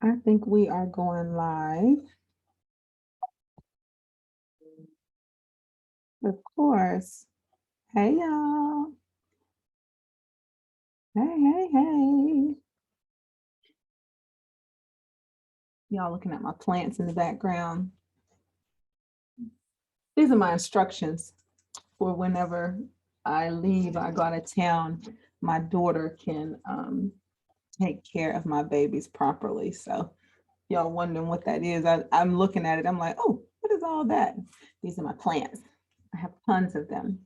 I think we are going live. Of course. Hey, y'all. Hey. Y'all looking at my plants in the background. These are my instructions for whenever I leave, I go out of town, my daughter can take care of my babies properly. So y'all wondering what that is. I'm looking at it. I'm like, oh, what is all that? These are my plants. I have tons of them.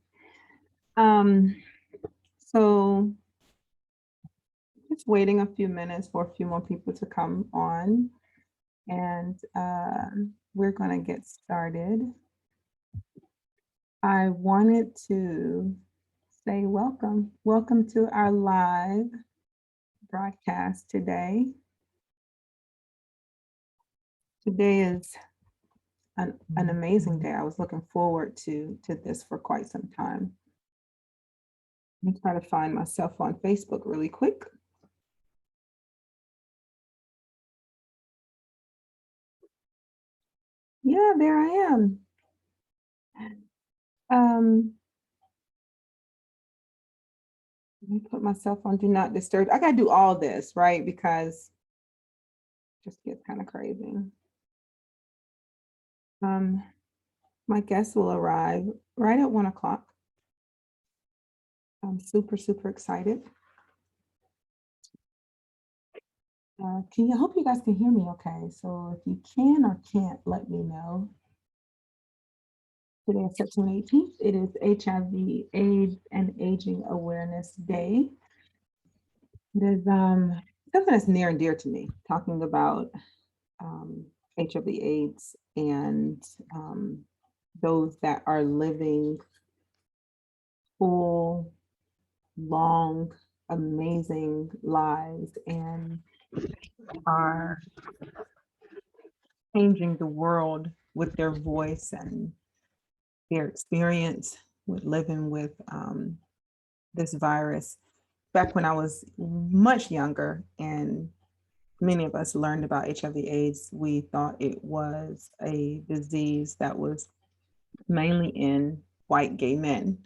So just waiting a few minutes for a few more people to come on, and we're going to get started. I wanted to say welcome. Welcome to our live broadcast today. Today is an amazing day. I was looking forward to this for quite some time. Let me try to find myself on Facebook really quick. Yeah, there I am. Let me put myself on Do Not Disturb. I gotta do all this, right? Because it just gets kind of crazy. My guests will arrive right at 1 o'clock. I'm super excited. I hope you guys can hear me okay. So if you can or can't, let me know. Today is September 18th. It is HIV, AIDS, and Aging Awareness Day. It is something that's near and dear to me, talking about HIV, AIDS, and those that are living full, long, amazing lives and are changing the world with their voice and their experience with living with this virus. Back when I was much younger and many of us learned about HIV/AIDS, we thought it was a disease that was mainly in white gay men.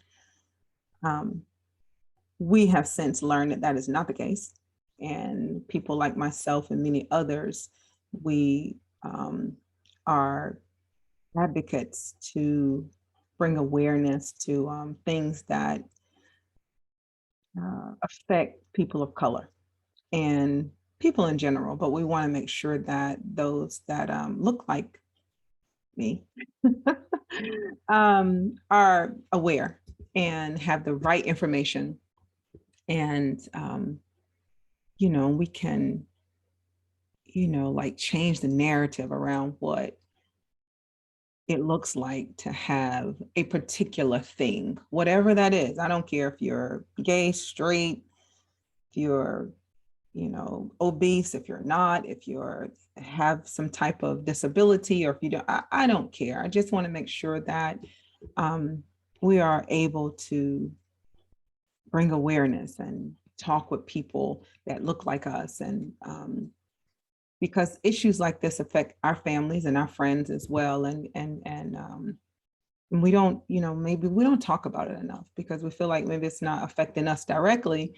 We have since learned that that is not the case. And people like myself and many others, we are advocates to bring awareness to things that affect people of color and people in general, but we want to make sure that those that look like me are aware and have the right information, and we can like change the narrative around what it looks like to have a particular thing, whatever that is. I don't care if you're gay, straight, if you're obese, if you're not, if you're have some type of disability, or if you don't, I don't care. I just want to make sure that we are able to bring awareness and talk with people that look like us, and because issues like this affect our families and our friends as well, and we don't, maybe we don't talk about it enough because we feel like maybe it's not affecting us directly,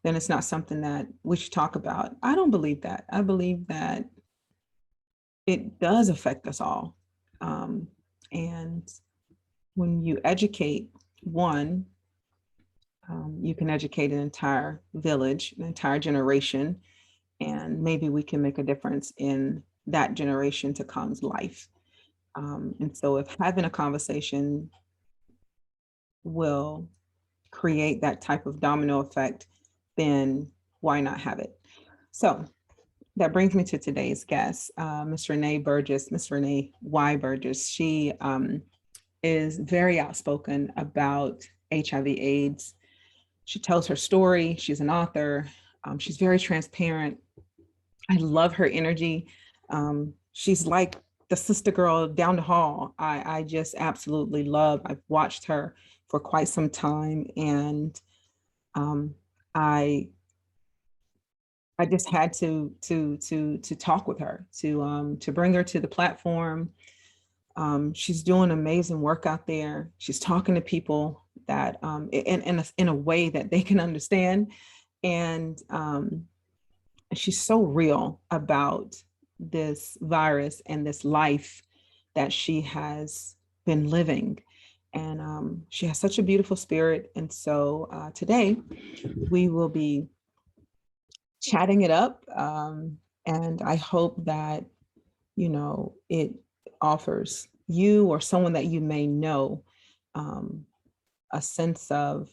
then it's not something that we should talk about. I don't believe that. I believe that it does affect us all. And when you educate one, you can educate an entire village, an entire generation, and maybe we can make a difference in that generation to come's life. And so if having a conversation will create that type of domino effect, then why not have it? So that brings me to today's guest, Miss Renee Burgess, Miss Renee Y. Burgess. She is very outspoken about HIV/AIDS. She tells her story. She's an author. She's very transparent. I love her energy. She's like the sister girl down the hall. I just absolutely love. I've watched her for quite some time, and I I just had to talk with her, to bring her to the platform. She's doing amazing work out there. She's talking to people that in a way that they can understand, and she's so real about this virus and this life that she has been living. And she has such a beautiful spirit. And so today we will be chatting it up. And I hope that, it offers you or someone that you may know um, a sense of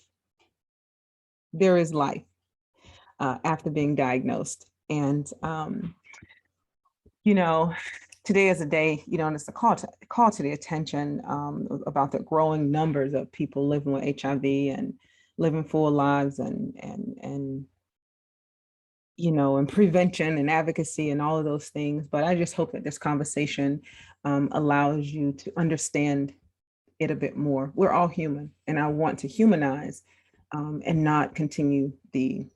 there is life after being diagnosed. And, you know, today is a day, and it's a call to the attention about the growing numbers of people living with HIV and living full lives and and prevention and advocacy and all of those things. But I just hope that this conversation allows you to understand it a bit more. We're all human, and I want to humanize and not continue the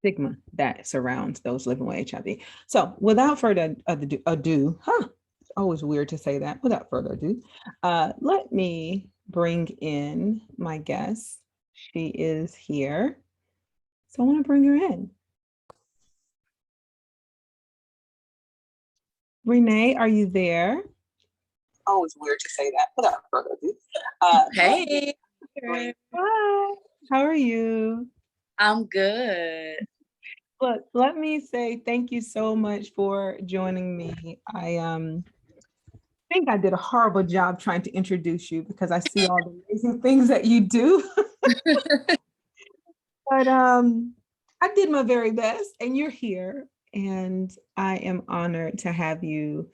stigma that surrounds those living with HIV. So without further ado, it's always weird to say that. Without further ado, let me bring in my guest. She is here. So I want to bring her in. Renee, are you there? Always weird to say that. Without further ado. Hey. Hi. How are you? I'm good. Look, let me say thank you so much for joining me. I think I did a horrible job trying to introduce you because I see all the amazing things that you do. But I did my very best, and you're here, and I am honored to have you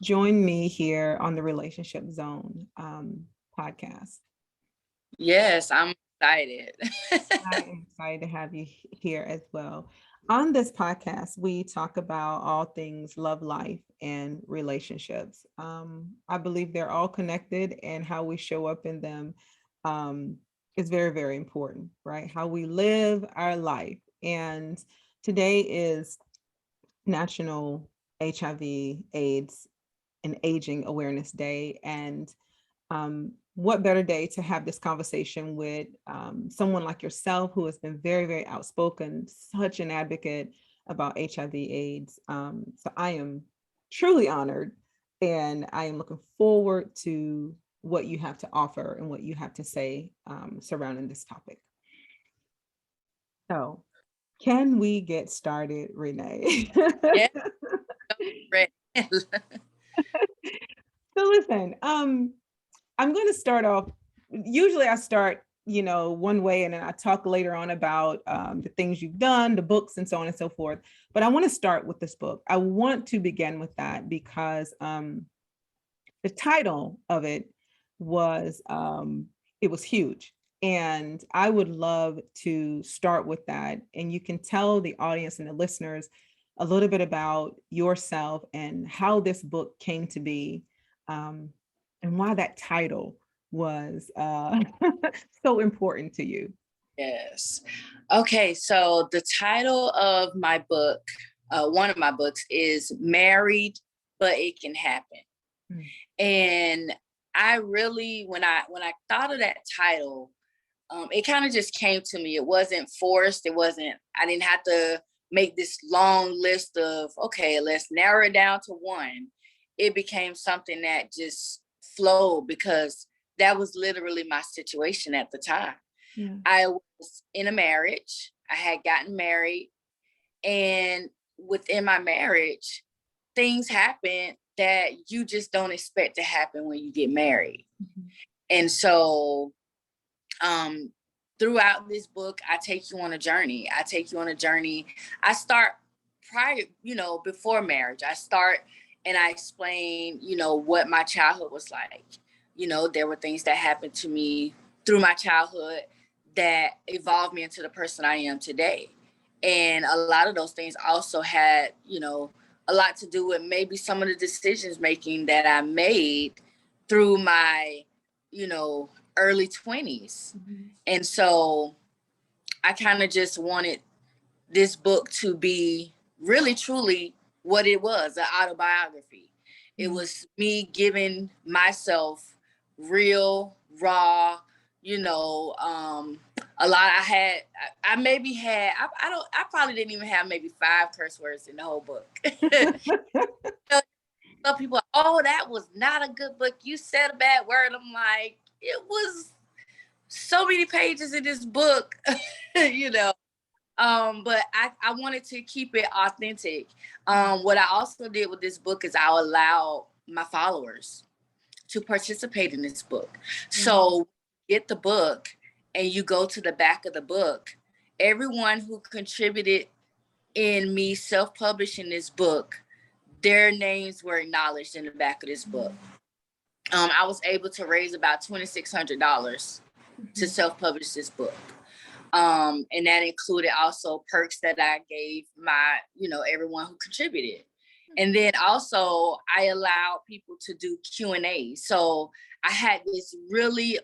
join me here on the Relationship Zone podcast. Yes, I'm excited. I am excited to have you here as well. On this podcast, we talk about all things love, life, and relationships. I believe they're all connected, and how we show up in them is very, very important, right? How we live our life. And today is National HIV, AIDS, and Aging Awareness Day. And what better day to have this conversation with someone like yourself, who has been very, very outspoken, such an advocate about HIV/AIDS. So I am truly honored, and I am looking forward to what you have to offer and what you have to say surrounding this topic. So, can we get started, Renee? Yeah. So listen, I'm going to start off. Usually I start, one way, and then I talk later on about the things you've done, the books, and so on and so forth. But I want to start with this book. I want to begin with that because the title of it was it was huge. And I would love to start with that. And you can tell the audience and the listeners a little bit about yourself and how this book came to be, and why that title was so important to you. Yes. Okay, so the title of my book, one of my books, is Married, But It Can Happen. Mm. And I really, when I thought of that title, it kind of just came to me. It wasn't forced. I didn't have to make this long list of, okay, let's narrow it down to one. It became something that just flowed because that was literally my situation at the time. Yeah. I was in a marriage. I had gotten married, and within my marriage, things happen that you just don't expect to happen when you get married. Mm-hmm. And so throughout this book, I take you on a journey. I start prior, before marriage. I start and I explain, what my childhood was like. There were things that happened to me through my childhood that evolved me into the person I am today. And a lot of those things also had, a lot to do with maybe some of the decisions making that I made through my, early 20s. Mm-hmm. And so I kind of just wanted this book to be really truly what it was, an autobiography. It was me giving myself real, raw, you know, a lot. I maybe had, I probably didn't even have maybe 5 curse words in the whole book. Some people, oh, that was not a good book. You said a bad word. I'm like, it was so many pages in this book, you know. But I wanted to keep it authentic. What I also did with this book is I allowed my followers to participate in this book. So get the book and you go to the back of the book. Everyone who contributed in me self-publishing this book, their names were acknowledged in the back of this book. I was able to raise about $2,600 to self-publish this book. And that included also perks that I gave my, you know, everyone who contributed. And then also I allowed people to do Q&A. So I had this really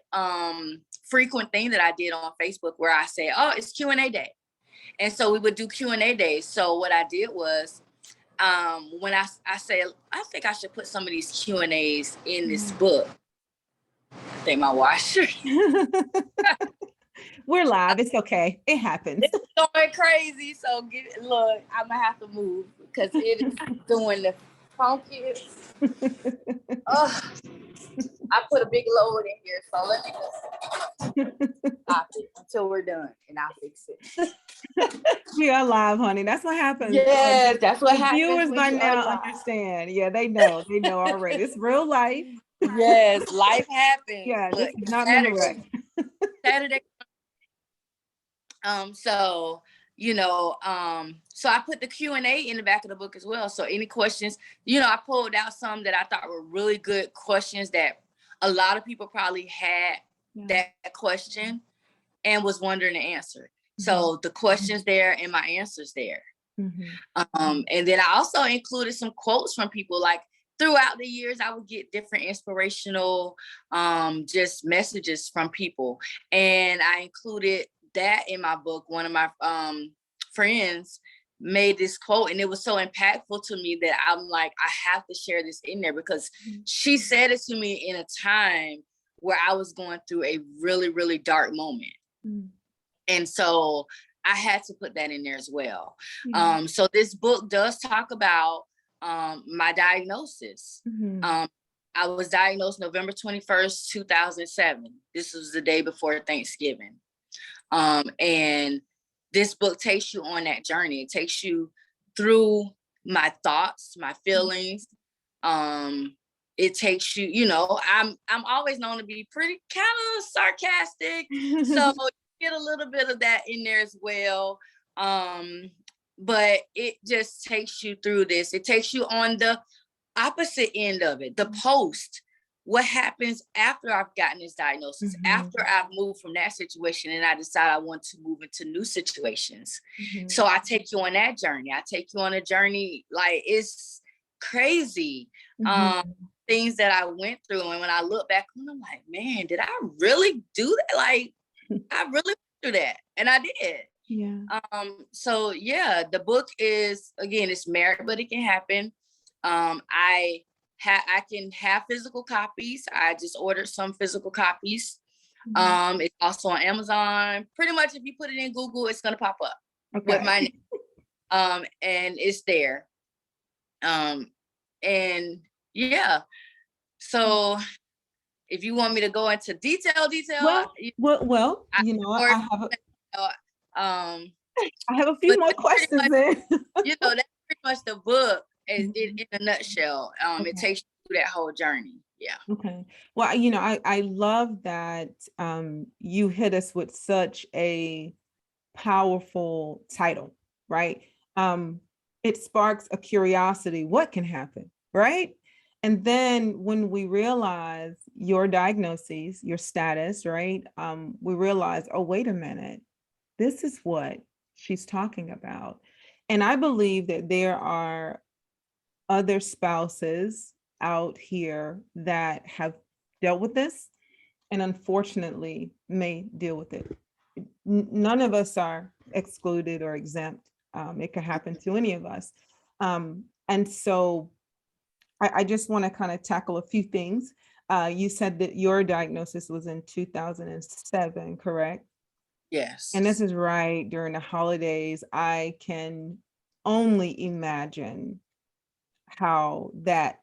frequent thing that I did on Facebook where I say, oh, it's Q&A day. And so we would do Q&A days. So what I did was when I say, I think I should put some of these Q&As in this book. I think my washer. We're live. It's okay. It happens. It's going crazy. So look, I'm gonna have to move because it is doing the funkiest. I put a big load in here, so let me just stop it until we're done, and I'll fix it. We are live, honey. That's what happens. Yes, that's what happens. Viewers by now understand. Yeah, they know. They know already. It's real life. Yes, life happens. Yeah, look, this is not Saturday. Saturday. So, you know, so I put the Q&A in the back of the book as well. So any questions, you know, I pulled out some that I thought were really good questions that a lot of people probably had that question and was wondering the answer. So the questions there and my answers there. And then I also included some quotes from people. Like throughout the years, I would get different inspirational just messages from people. And I included that in my book. One of my friends made this quote and it was so impactful to me that I'm like, I have to share this in there because she said it to me in a time where I was going through a really, really dark moment. And so I had to put that in there as well. So this book does talk about my diagnosis. I was diagnosed November 21st, 2007. This was the day before Thanksgiving. And this book takes you on that journey. It takes you through my thoughts, my feelings. It takes you, you know, I'm always known to be pretty kind of sarcastic. So you get a little bit of that in there as well. But it just takes you through this. It takes you on the opposite end of it, the post. What happens after I've gotten this diagnosis, after I've moved from that situation and I decide I want to move into new situations. So I take you on that journey. I take you on a journey, like it's crazy. Things that I went through. And when I look back, I'm like, man, did I really do that? Like, I really went through that. And I did. So yeah, the book is, again, it's Married, But It Can Happen. I can have physical copies. I just ordered some physical copies. It's also on Amazon. Pretty much if you put it in Google, it's gonna pop up with my name. And it's there. And yeah. So if you want me to go into detail, well, you know, I have a few more questions then. You know, that's pretty much the book in a nutshell. It takes you through that whole journey. Yeah. Okay. Well, you know, I love that you hit us with such a powerful title, right? It sparks a curiosity. What can happen, right? And then when we realize your diagnoses, your status, right? We realize, oh, wait a minute, this is what she's talking about. And I believe that there are other spouses out here that have dealt with this and unfortunately may deal with it. None of us are excluded or exempt. It could happen to any of us. And so I just want to kind of tackle a few things. You said that your diagnosis was in 2007, correct? And this Yes. is right during the holidays. I can only imagine how that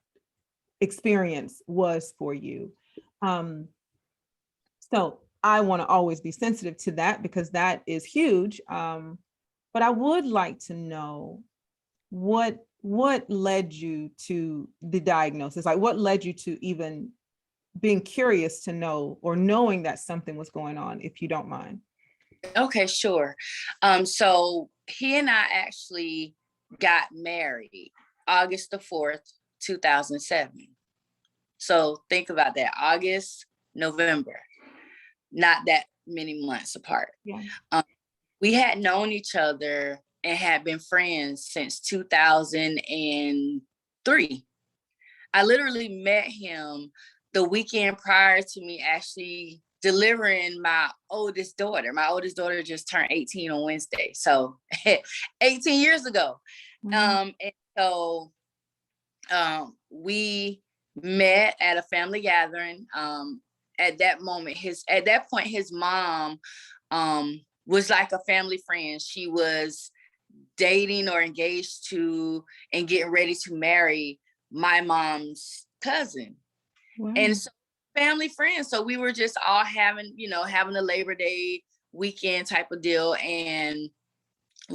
experience was for you. Um, so I want to always be sensitive to that because that is huge. But I would like to know what led you to the diagnosis? Like what led you to even being curious to know or knowing that something was going on, if you don't mind? Okay, sure. So he and I actually got married August the 4th, 2007. So think about that. August, November, not that many months apart. Yeah. Um, we had known each other and had been friends since 2003. I literally met him the weekend prior to me actually delivering my oldest daughter. My oldest daughter just turned 18 on Wednesday. So 18 years ago. And so we met at a family gathering. At that point, his mom was like a family friend. She was dating or engaged to and getting ready to marry my mom's cousin. Wow. And so family friends. So we were just all having a Labor Day weekend type of deal. And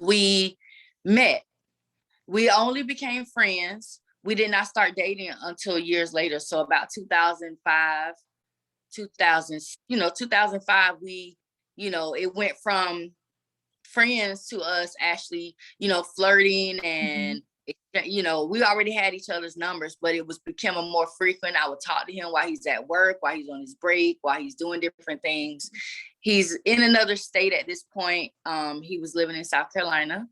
we met. We only became friends. We did not start dating until years later. So about 2005, 2005, it went from friends to us actually, flirting and, we already had each other's numbers, but it was becoming more frequent. I would talk to him while he's at work, while he's on his break, while he's doing different things. He's in another state at this point. He was living in South Carolina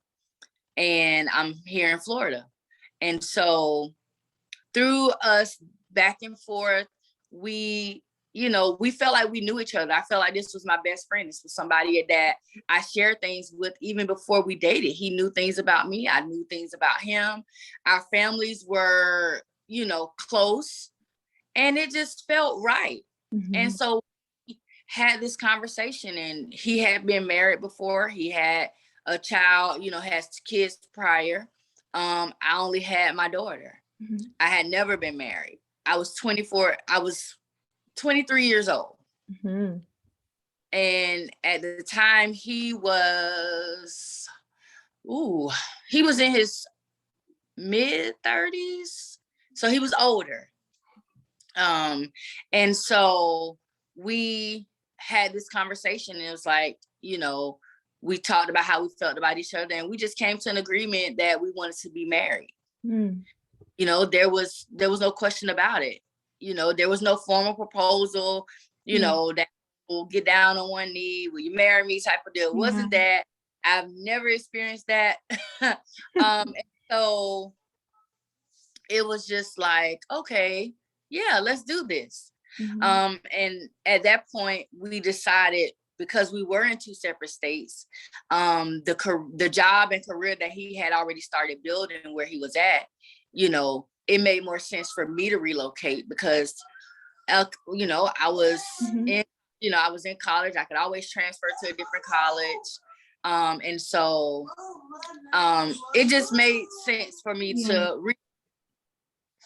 and I'm here in Florida. And so through us back and forth, we felt like we knew each other. I felt like this was my best friend. This was somebody that I shared things with even before we dated. He knew things about me. I knew things about him. Our families were, close, and it just felt right. And so we had this conversation, and he had been married before. He had a child, has kids prior. I only had my daughter. I had never been married. I was 24. I was 23 years old. And at the time he was in his mid 30s. So he was older. And so we had this conversation, and it was like, we talked about how we felt about each other, and we just came to an agreement that we wanted to be married. There was no question about it. There was no formal proposal, that will get down on one knee, will you marry me type of deal. It wasn't that. I've never experienced that. And so it was just like, okay, yeah, let's do this. And at that point we decided, because we were in two separate states, the job and career that he had already started building where he was at, it made more sense for me to relocate because, I was I was in college. I could always transfer to a different college. And so it just made sense for me to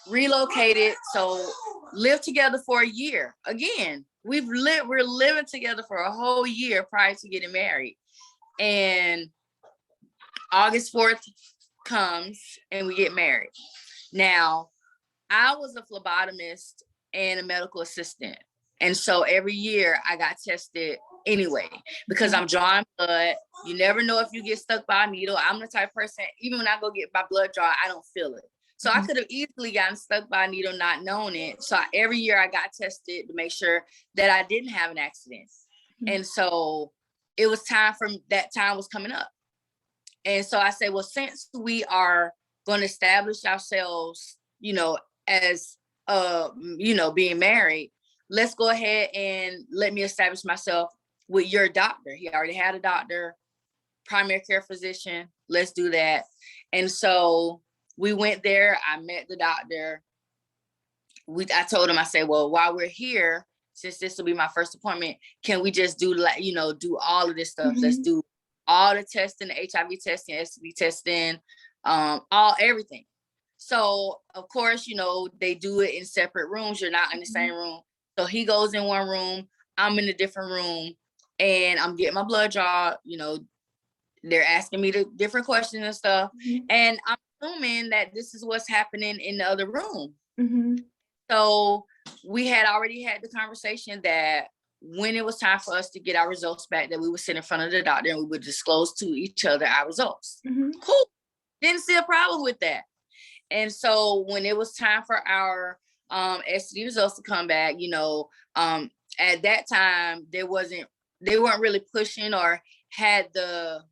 relocate it. So live together for a year. Again, we're living together for a whole year prior to getting married. And August 4th comes and we get married. Now, I was a phlebotomist and a medical assistant. And so every year I got tested anyway, because I'm drawing blood. You never know if you get stuck by a needle. I'm the type of person, even when I go get my blood drawn, I don't feel it. So I could have easily gotten stuck by a needle, not knowing it. So every year I got tested to make sure that I didn't have an accident. And so it was time was coming up. And so I said, well, since we are going to establish ourselves, as, being married, let's go ahead and let me establish myself with your doctor. He already had a doctor, primary care physician. let's do that. And so we went there. I met the doctor. I told him, I said, well, while we're here, since this will be my first appointment, can we just do like, do all of this stuff? Let's do all the testing, the HIV testing, STD testing, everything. So of course, they do it in separate rooms. You're not in the same room. So he goes in one room, I'm in a different room, and I'm getting my blood draw. They're asking me the different questions and stuff. And I'm assuming that this is what's happening in the other room. So we had already had the conversation that when it was time for us to get our results back, that we would sit in front of the doctor and we would disclose to each other our results. Cool. Didn't see a problem with that. And so when it was time for our STD results to come back, at that time, they weren't really pushing or had the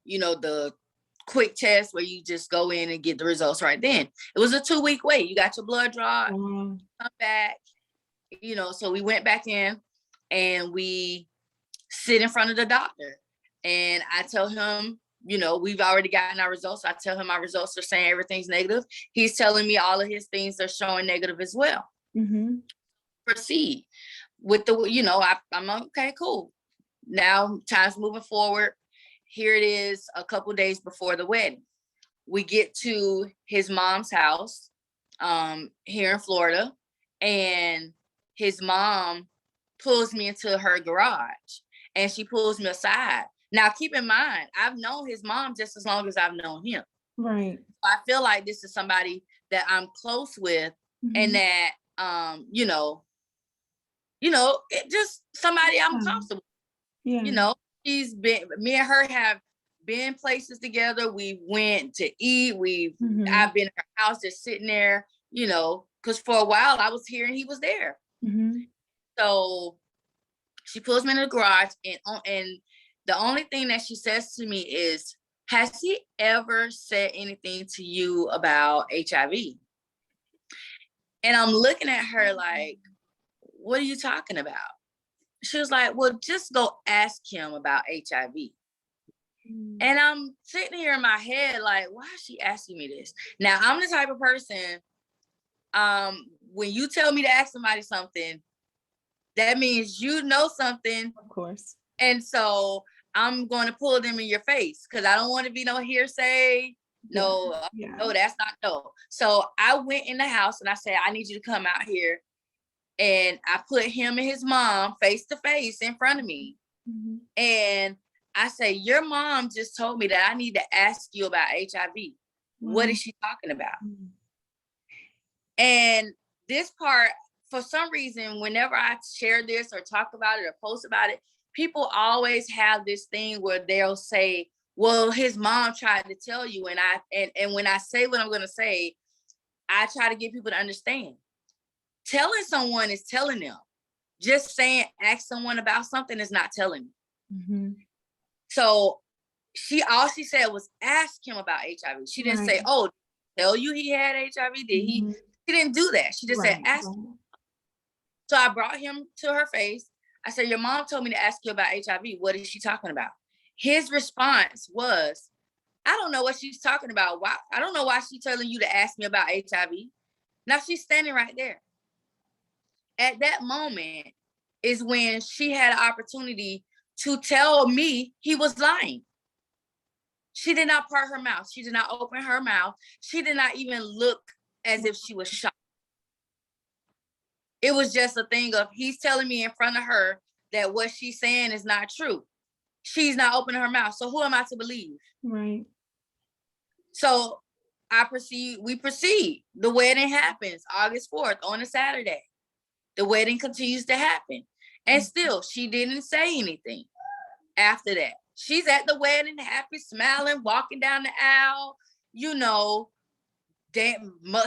quick test where you just go in and get the results right then. It was a 2-week wait. You got your blood draw, come back, so we went back in and we sit in front of the doctor. And I tell him, we've already gotten our results. I tell him my results are saying everything's negative. He's telling me all of his things are showing negative as well. Proceed with the, I'm okay, cool. Now time's moving forward. Here it is, a couple days before the wedding. We get to his mom's house here in Florida, and his mom pulls me into her garage and she pulls me aside. Now, keep in mind, I've known his mom just as long as I've known him. Right. I feel like this is somebody that I'm close with, and that, it just somebody I'm comfortable with. Me and her have been places together. We went to eat. I've been in her house just sitting there, because for a while I was here and he was there. So she pulls me in the garage, and the only thing that she says to me is, has he ever said anything to you about HIV? And I'm looking at her like, what are you talking about? She was like, well, just go ask him about HIV. And I'm sitting here in my head like, why is she asking me this? Now, I'm the type of person, when you tell me to ask somebody something, that means you know something. Of course. And so I'm going to pull them in your face because I don't want to be no hearsay. No, that's not no. So I went in the house and I said, I need you to come out here. And I put him and his mom face to face in front of me. And I say, your mom just told me that I need to ask you about HIV. What is she talking about? And this part, for some reason, whenever I share this or talk about it or post about it, people always have this thing where they'll say, well, his mom tried to tell you. And when I say what I'm going to say, I try to get people to understand. Telling someone is telling them. Just saying, ask someone about something is not telling them. So all she said was ask him about HIV. She didn't say, oh, tell you he had HIV? Did he? She didn't do that. She just said, ask him. So I brought him to her face. I said, your mom told me to ask you about HIV. What is she talking about? His response was, I don't know what she's talking about. Why? I don't know why she's telling you to ask me about HIV. Now she's standing right there. At that moment is when she had an opportunity to tell me he was lying. She did not part her mouth. She did not open her mouth. She did not even look as if she was shocked. It was just a thing of, he's telling me in front of her that what she's saying is not true. She's not opening her mouth. So who am I to believe? Right. So we proceed. The wedding happens August 4th on a Saturday. The wedding continues to happen. And still, she didn't say anything after that. She's at the wedding, happy, smiling, walking down the aisle,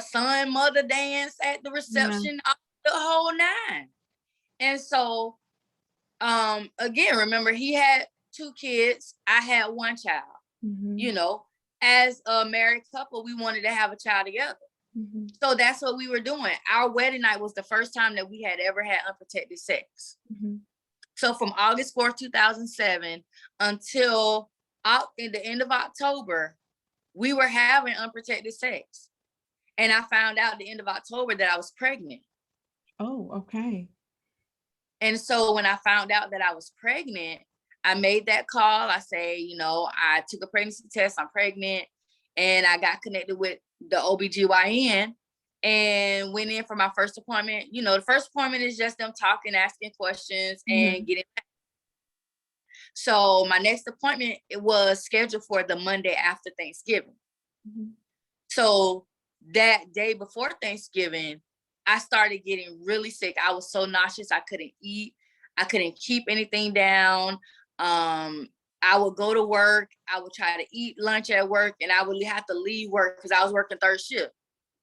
son, mother dance at the reception, the whole nine. And so, again, remember, he had 2 kids. I had 1 child. As a married couple, we wanted to have a child together. So that's what we were doing. Our wedding night was the first time that we had ever had unprotected sex. So from August 4th, 2007 until in the end of October, we were having unprotected sex. And I found out at the end of October that I was pregnant. Oh, okay. And so when I found out that I was pregnant, I made that call. I say, you know, I took a pregnancy test, I'm pregnant, and I got connected with the OBGYN and went in for my first appointment. You know, the first appointment is just them talking, asking questions, and getting back. So my next appointment, it was scheduled for the Monday after Thanksgiving. So that day before Thanksgiving, I started getting really sick. I was so nauseous. I couldn't eat. I couldn't keep anything down. I would go to work. I would try to eat lunch at work, and I would have to leave work because I was working third shift,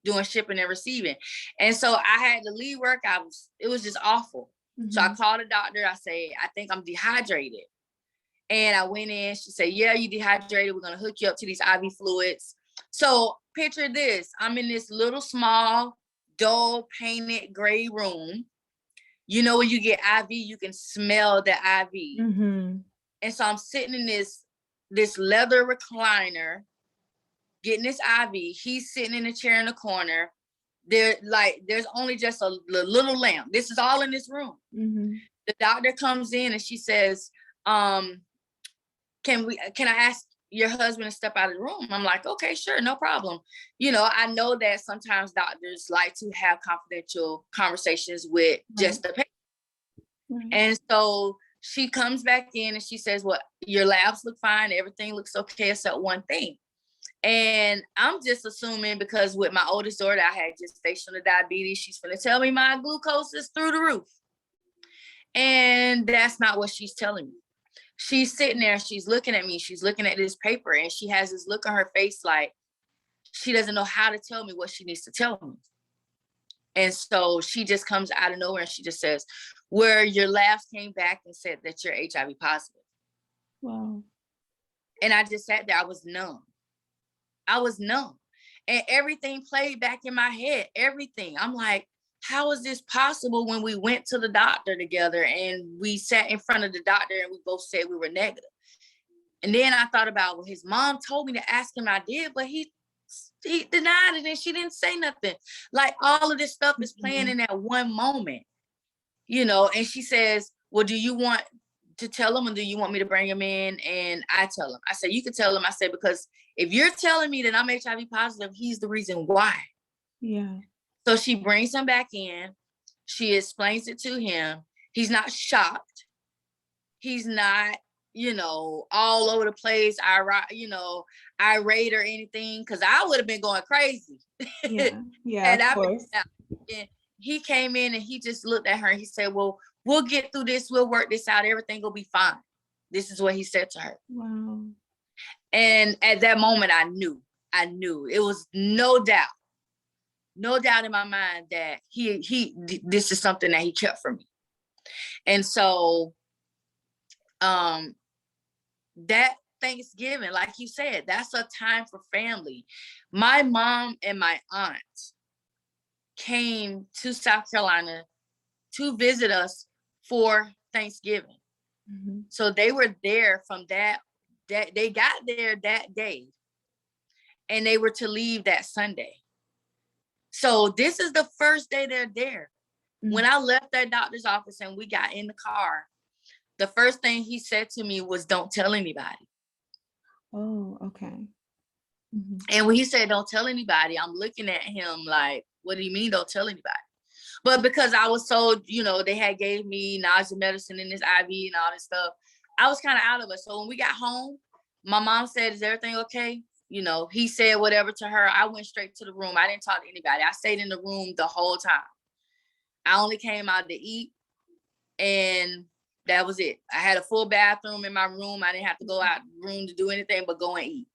doing shipping and receiving. And so I had to leave work. It was just awful. So I called the doctor. I say, I think I'm dehydrated. And I went in. She said, yeah, you dehydrated. We're going to hook you up to these IV fluids. So picture this. I'm in this little small, dull painted gray room. You know, when you get IV, you can smell the IV. And so I'm sitting in this leather recliner, getting this IV. He's sitting in a chair in the corner. There's only just a little lamp. This is all in this room. The doctor comes in and she says, can I ask your husband to step out of the room? I'm like, okay, sure, no problem. You know, I know that sometimes doctors like to have confidential conversations with just the patient. And so she comes back in and she says, well, your labs look fine. Everything looks okay except one thing. And I'm just assuming because with my oldest daughter, I had gestational diabetes. She's going to tell me my glucose is through the roof. And that's not what she's telling me. She's sitting there, she's looking at me, she's looking at this paper, and she has this look on her face like she doesn't know how to tell me what she needs to tell me. And so she just comes out of nowhere and she just says, where your labs came back and said that you're HIV positive. Wow. And I just sat there, I was numb. And everything played back in my head, everything. I'm like, how is this possible when we went to the doctor together and we sat in front of the doctor and we both said we were negative? And then I thought about, well, his mom told me to ask him, I did, but he denied it and she didn't say nothing. Like all of this stuff is playing in that one moment, you know. And she says, well, do you want to tell him or do you want me to bring him in? And I tell him. I said, you can tell him. I said, because if you're telling me that I'm HIV positive, he's the reason why. Yeah. So she brings him back in. She explains it to him. He's not shocked. He's not, you know, all over the place, irate or anything, because I would have been going crazy. Yeah, and of course. And he came in and he just looked at her and he said, well, we'll get through this. We'll work this out. Everything will be fine. This is what he said to her. Wow. And at that moment, I knew. It was no doubt in my mind that this is something that he kept from me. And so that Thanksgiving, like you said, that's a time for family. My mom and my aunt came to South Carolina to visit us for Thanksgiving. So they were there from that they got there that day and they were to leave that Sunday. So this is the first day they're there. When I left that doctor's office and we got in the car, the first thing he said to me was, don't tell anybody. Oh, okay. And when he said, don't tell anybody, I'm looking at him like, what do you mean don't tell anybody? But because I was so, you know, they had gave me nausea medicine in this IV and all this stuff, I was kind of out of it. So when we got home, my mom said, is everything okay? You know, he said whatever to her. I went straight to the room. I didn't talk to anybody. I stayed in the room the whole time. I only came out to eat and that was it. I had a full bathroom in my room. I didn't have to go out the room to do anything but go and eat.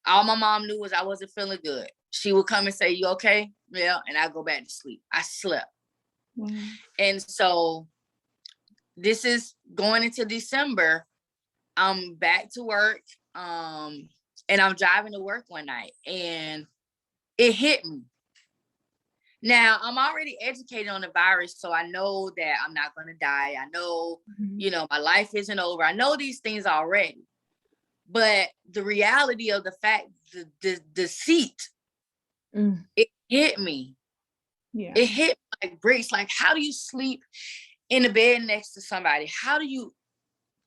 All my mom knew was I wasn't feeling good. She would come and say, you okay? Yeah. And I go back to sleep. I slept. Wow. And so this is going into December. I'm back to work. And I'm driving to work one night and it hit me. Now, I'm already educated on the virus, so I know that I'm not going to die. I know, you know, my life isn't over. I know these things already. But the reality of the fact, the deceit, it hit me. Yeah. It hit me like bricks. Like, how do you sleep in the bed next to somebody? How do you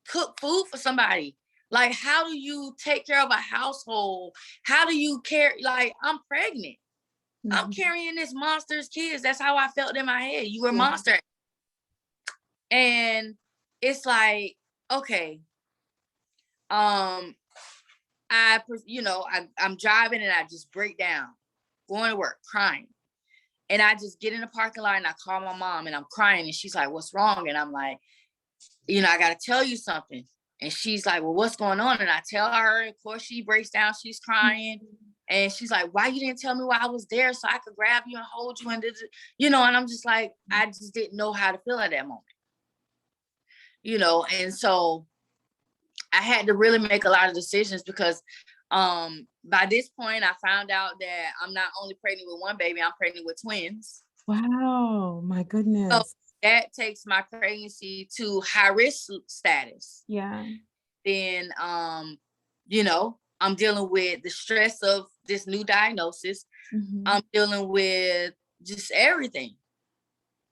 cook food for somebody? Like, how do you take care of a household? How do you care? Like, I'm pregnant. I'm carrying this monster's kids. That's how I felt in my head. You were a monster. And it's like, okay, I'm driving and I just break down, going to work, crying. And I just get in the parking lot and I call my mom and I'm crying. And she's like, what's wrong? And I'm like, I got to tell you something. And she's like, well, what's going on? And I tell her, of course, she breaks down, she's crying. And she's like, why you didn't tell me while I was there so I could grab you and hold you? And, and I'm just like, I just didn't know how to feel at that moment. And so I had to really make a lot of decisions because by this point, I found out that I'm not only pregnant with one baby, I'm pregnant with twins. Wow, my goodness. So that takes my pregnancy to high risk status. Yeah. Then, I'm dealing with the stress of this new diagnosis. I'm dealing with just everything.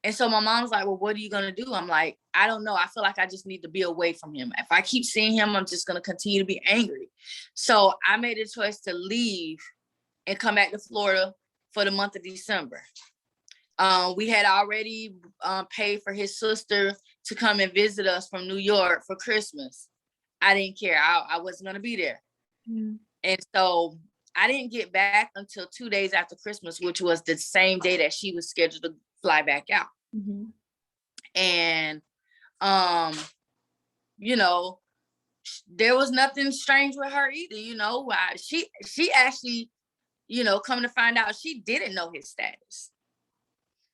And so my mom's like, well, what are you going to do? I'm like, I don't know. I feel like I just need to be away from him. If I keep seeing him, I'm just going to continue to be angry. So I made a choice to leave and come back to Florida for the month of December. We had already paid for his sister to come and visit us from New York for Christmas. I didn't care. I wasn't going to be there. And so I didn't get back until 2 days after Christmas, which was the same day that she was scheduled to fly back out. And there was nothing strange with her either. She actually, come to find out, she didn't know his status.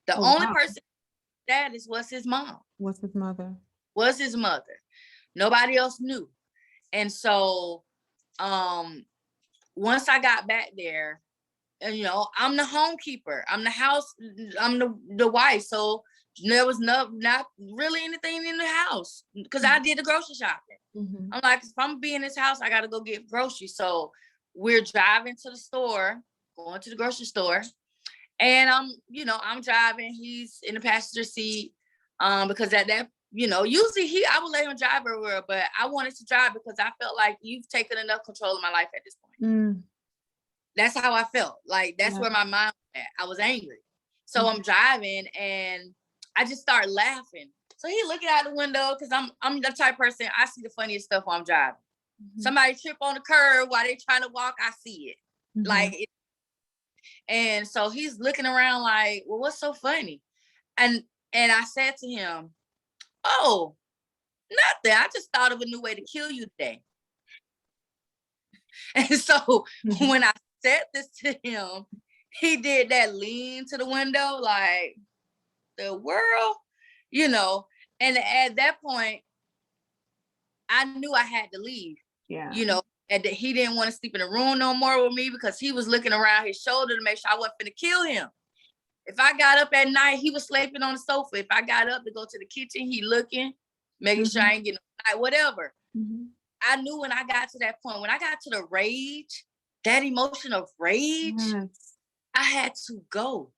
The only person status was his mom. Was his mother. Was his mother. Nobody else knew. And so once I got back there, I'm the homekeeper. I'm the house. I'm the wife. So there was not really anything in the house because I did the grocery shopping. I'm like, if I'm being in this house, I got to go get groceries. So we're driving to the store, going to the grocery store. And I'm driving. He's in the passenger seat because at that, usually I would let him drive everywhere, but I wanted to drive because I felt like you've taken enough control of my life at this point. That's how I felt. Like, that's where my mind was at. I was angry. So I'm driving and I just start laughing. So he looking out the window because I'm the type of person, I see the funniest stuff while I'm driving. Somebody trip on the curb while they trying to walk, I see it. And so he's looking around like, well, what's so funny? And I said to him, oh, nothing. I just thought of a new way to kill you today. And so when I said this to him, he did that lean to the window, like, the world, and at that point, I knew I had to leave. And that he didn't want to sleep in the room no more with me because he was looking around his shoulder to make sure I wasn't finna kill him. If I got up at night, he was sleeping on the sofa. If I got up to go to the kitchen, he looking, making sure I ain't getting no, whatever. I knew when I got to that point, when I got to the rage, that emotion of rage, I had to go.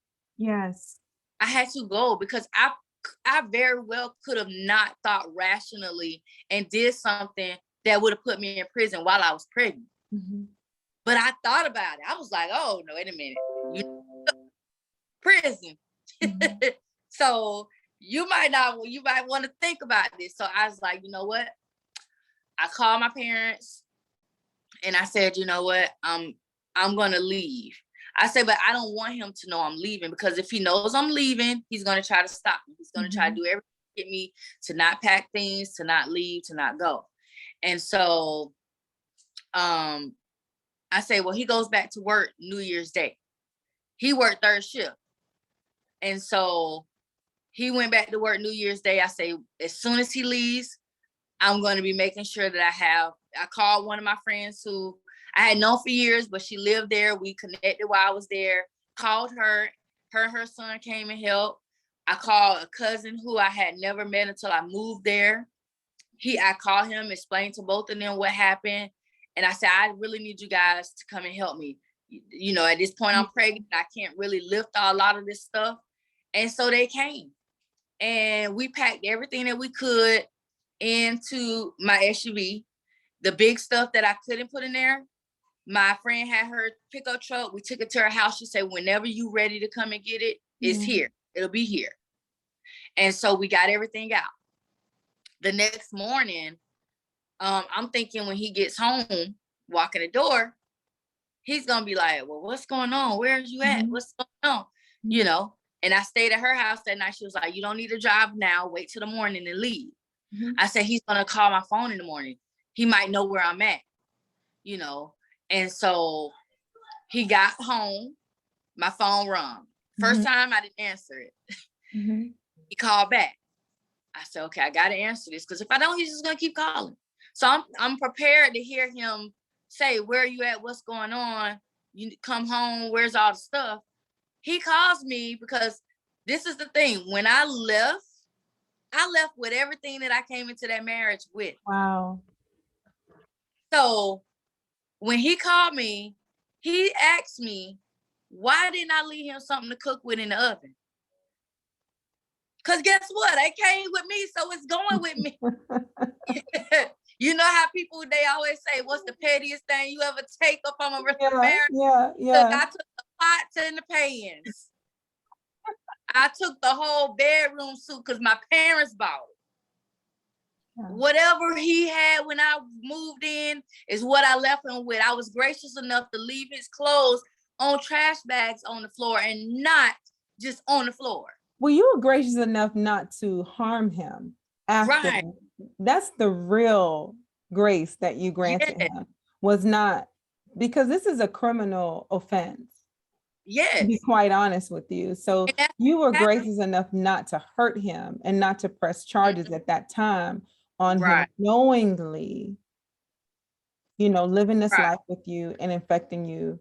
I had to go because I very well could have not thought rationally and did something that would have put me in prison while I was pregnant. But I thought about it. I was like, oh, no, wait a minute. Prison. So you might want to think about this. So I was like, you know what? I called my parents and I said, you know what? I'm going to leave. I said, but I don't want him to know I'm leaving because if he knows I'm leaving, he's going to try to stop me. He's going to try to do everything to get me to not pack things, to not leave, to not go. And so I say, well, he goes back to work New Year's Day. He worked third shift. And so he went back to work New Year's Day. I say, as soon as he leaves, I'm going to be making sure that I called one of my friends who I had known for years, but she lived there. We connected while I was there, called her and her son came and helped. I called a cousin who I had never met until I moved there. I called him, explained to both of them what happened. And I said, I really need you guys to come and help me. You know, at this point I'm pregnant. I can't really lift a lot of this stuff. And so they came and we packed everything that we could into my SUV. The big stuff that I couldn't put in there, my friend had her pickup truck. We took it to her house. She said, whenever you ready to come and get it, it's here. It'll be here. And so we got everything out. The next morning, I'm thinking when he gets home, walking the door, he's going to be like, well, what's going on? Where are you at? What's going on? You know, and I stayed at her house that night. She was like, you don't need to drive now. Wait till the morning and leave. I said, he's going to call my phone in the morning. He might know where I'm at, you know. And so he got home. My phone rung. First time I didn't answer it. He called back. I said, okay, I got to answer this because if I don't, he's just going to keep calling. So I'm prepared to hear him say, where are you at? What's going on? You come home. Where's all the stuff? He calls me because this is the thing. When I left with everything that I came into that marriage with. Wow. So when he called me, he asked me, why didn't I leave him something to cook with in the oven? Because guess what? It came with me, so it's going with me. You know how people, they always say, what's the pettiest thing you ever take up on a marriage? Yeah. I took the pots and the pans. I took the whole bedroom suit because my parents bought it. Whatever he had when I moved in is what I left him with. I was gracious enough to leave his clothes on trash bags on the floor and not just on the floor. Well, you were gracious enough not to harm him after. Right. That's the real grace that you granted him, was not, because this is a criminal offense. Yes. To be quite honest with you. So you were gracious enough not to hurt him and not to press charges at that time on him knowingly, you know, living this life with you and infecting you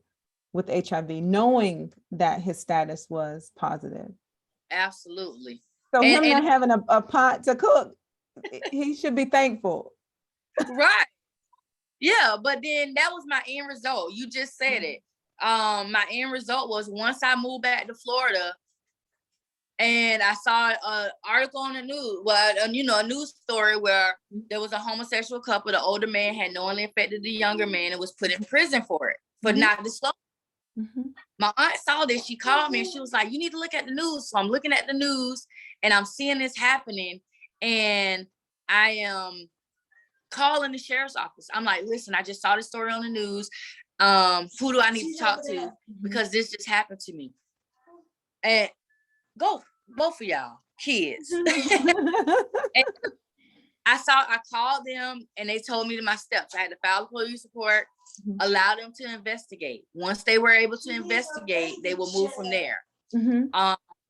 with HIV, knowing that his status was positive. Absolutely. So him not having a pot to cook, he should be thankful. Right. Yeah, but then that was my end result. You just said it. My end result was once I moved back to Florida and I saw an article on the news, well, you know, a news story where there was a homosexual couple. The older man had knowingly infected the younger man and was put in prison for it, for not disclosing. My aunt saw this. She called me and she was like, you need to look at the news. So I'm looking at the news and I'm seeing this happening. And I am calling the sheriff's office. I'm like, listen, I just saw this story on the news. Who do I need to talk to? Because this just happened to me. And go, both of y'all, kids. And I called them and they told me my steps. I had to file a police report, allow them to investigate. Once they were able to investigate, they will move from there.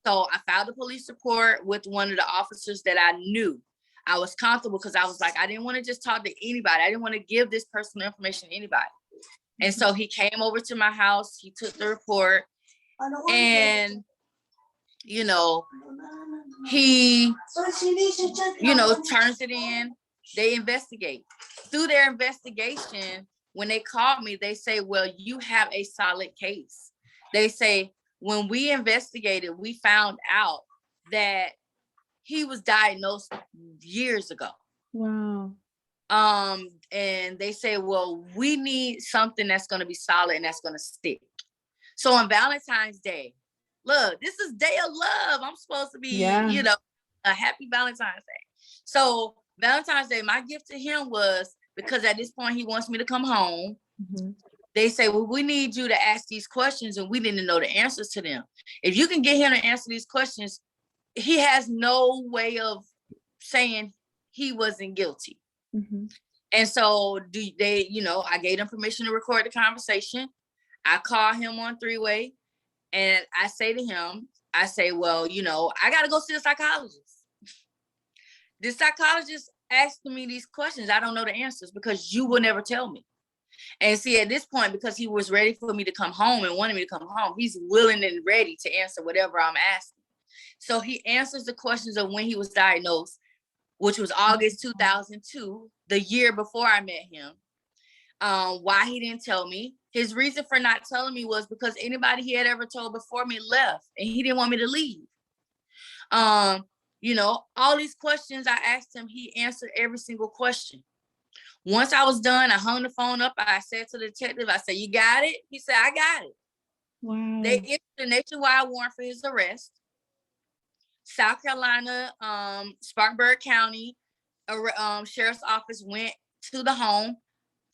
So I filed a police report with one of the officers that I knew. I was comfortable because I was like, I didn't want to just talk to anybody. I didn't want to give this personal information to anybody. And so he came over to my house. He took the report and, you know, he, you know, turns it in. They investigate. Through their investigation, when they called me, they say, well, you have a solid case. They say, when we investigated, we found out that he was diagnosed years ago. Wow. And they say, well, we need something that's going to be solid and that's going to stick. So on Valentine's Day, look, this is day of love. I'm supposed to be, you know, a happy Valentine's Day. So Valentine's Day, my gift to him was, because at this point he wants me to come home. They say, well, we need you to ask these questions and we didn't know the answers to them. If you can get him to answer these questions, he has no way of saying he wasn't guilty. And so they, you know, I gave them permission to record the conversation. I call him on three-way and I say to him, I say, well, you know, I got to go see the psychologist. The psychologist asked me these questions. I don't know the answers because you will never tell me. And see, at this point, because he was ready for me to come home and wanted me to come home, he's willing and ready to answer whatever I'm asking. So he answers the questions of when he was diagnosed, which was August 2002, the year before I met him. Why he didn't tell me. His reason for not telling me was because anybody he had ever told before me left, and he didn't want me to leave. You know, all these questions I asked him, he answered every single question. Once I was done, I hung the phone up. I said to the detective, I said, "You got it?" He said, "I got it." Wow. They issued a nationwide warrant for his arrest. South Carolina, Spartanburg County Sheriff's Office went to the home,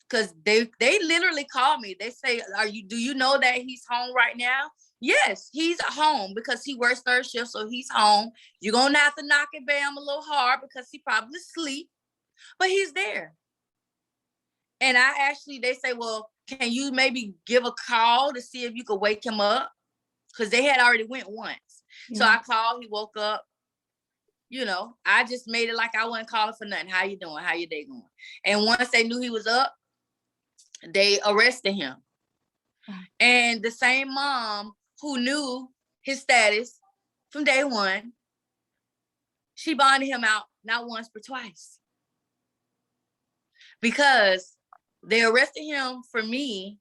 because they literally called me. They say, do you know that he's home right now? Yes, he's at home because he works third shift, so he's home. You're gonna have to knock and bam a little hard because he probably sleep, but he's there. And they say, well, can you maybe give a call to see if you could wake him up? Because they had already went once. Yeah. So I called, he woke up. You know, I just made it like I wasn't calling for nothing. How you doing? How your day going? And once they knew he was up, they arrested him. And the same mom who knew his status from day one, she bonded him out not once but twice. Because they arrested him for me,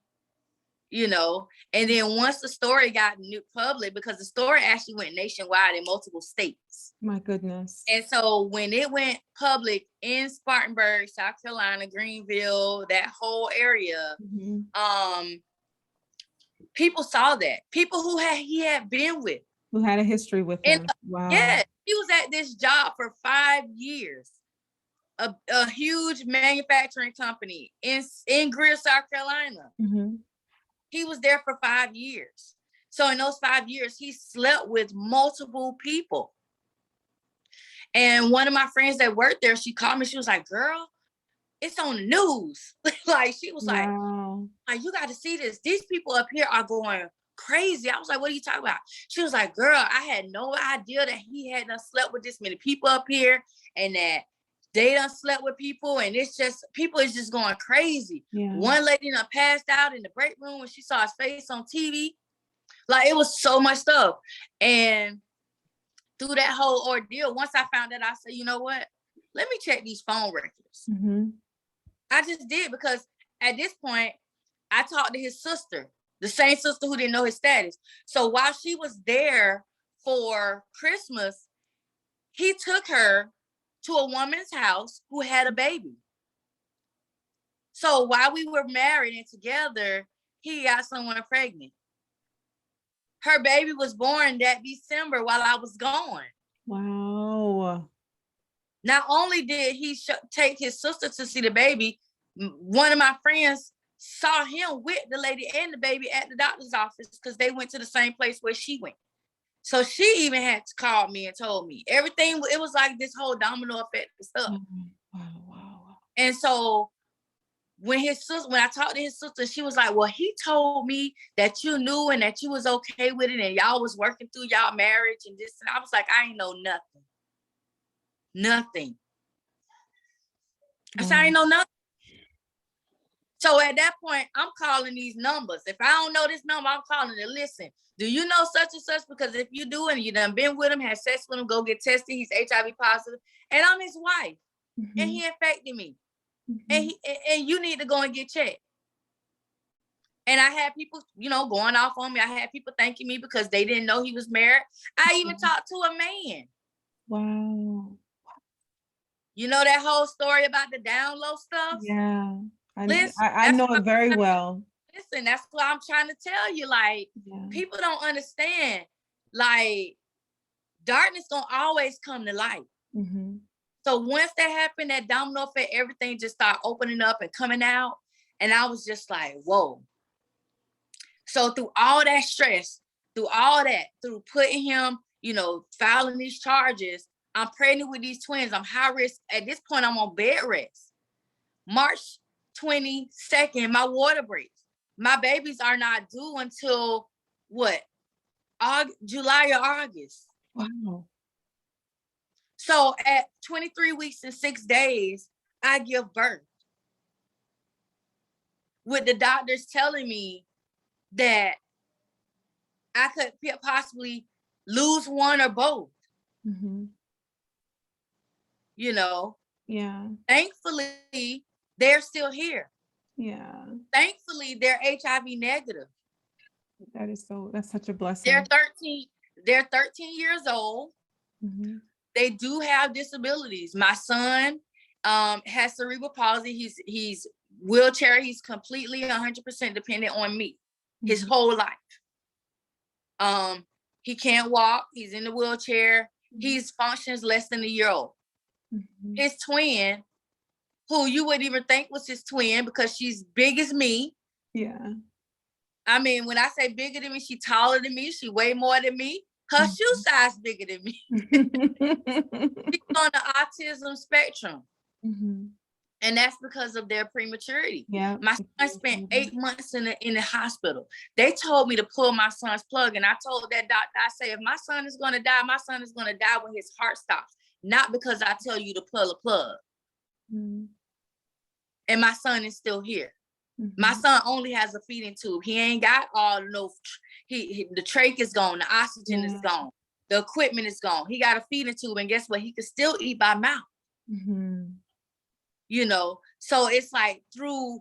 you know, and then once the story got public, because the story actually went nationwide in multiple states. My goodness. And so when it went public in Spartanburg, South Carolina, Greenville, that whole area, people saw that. People who he had been with. Who had a history with him. Wow. Yeah, he was at this job for 5 years. A huge manufacturing company in Greer, South Carolina. He was there for 5 years. So in those 5 years, he slept with multiple people. And one of my friends that worked there, she called me. She was like, "Girl, it's on the news." Like, she was like, "You got to see this. These people up here are going crazy." I was like, "What are you talking about?" She was like, "Girl, I had no idea that he had done slept with this many people up here, and that they done slept with people, and it's just, people is just going crazy." Yeah. One lady done passed out in the break room when she saw his face on TV. Like, it was so much stuff. And through that whole ordeal, once I found that, I said, you know what? Let me check these phone records. I just did, because at this point, I talked to his sister, the same sister who didn't know his status. So while she was there for Christmas, he took her to a woman's house who had a baby. So while we were married and together, he got someone pregnant. Her baby was born that December while I was gone. Wow. Not only did he take his sister to see the baby, one of my friends saw him with the lady and the baby at the doctor's office, because they went to the same place where she went. So she even had to call me and told me everything. It was like this whole domino effect of stuff. Wow. And so when I talked to his sister, she was like, "Well, he told me that you knew and that you was okay with it, and y'all was working through y'all marriage and this." And I was like, "I ain't know nothing. Nothing." I said, "I ain't know nothing." So at that point, I'm calling these numbers. If I don't know this number, I'm calling it. "Listen, do you know such and such? Because if you do, and you done been with him, had sex with him, go get tested. He's HIV positive, and I'm his wife, and he infected me, and you need to go and get checked." And I had people, going off on me. I had people thanking me because they didn't know he was married. I even talked to a man. Wow. You know that whole story about the down low stuff? Yeah. I know it very well. Listen, that's what I'm trying to tell you. Like, people don't understand. Like, darkness gonna always come to light. So once that happened, that domino effect, everything just started opening up and coming out. And I was just like, whoa. So through all that stress, through putting him, filing these charges, I'm pregnant with these twins. I'm high risk. At this point, I'm on bed rest. March 22nd, my water breaks. My babies are not due until July or August. Wow. So at 23 weeks and 6 days, I give birth. With the doctors telling me that I could possibly lose one or both. Yeah. Thankfully, they're still here. Yeah. Thankfully, they're HIV negative. That's such a blessing. They're 13 years old. Mm-hmm. They do have disabilities. My son has cerebral palsy. He's wheelchair. He's completely 100% dependent on me his whole life. He can't walk. He's in the wheelchair. He's functions less than a year old. Mm-hmm. His twin, who you wouldn't even think was his twin because she's big as me. Yeah. I mean, when I say bigger than me, she's taller than me. She way more than me. Her shoe size bigger than me. She's on the autism spectrum. Mm-hmm. And that's because of their prematurity. Yeah. My son spent 8 months in the hospital. They told me to pull my son's plug. And I told that doctor, I say, if my son is going to die, my son is going to die when his heart stops. Not because I tell you to pull a plug. Mm-hmm. And my son is still here. Mm-hmm. My son only has a feeding tube. He ain't got all the trach is gone. The oxygen is gone. The equipment is gone. He got a feeding tube. And guess what? He can still eat by mouth. Mm-hmm. You know, so it's like through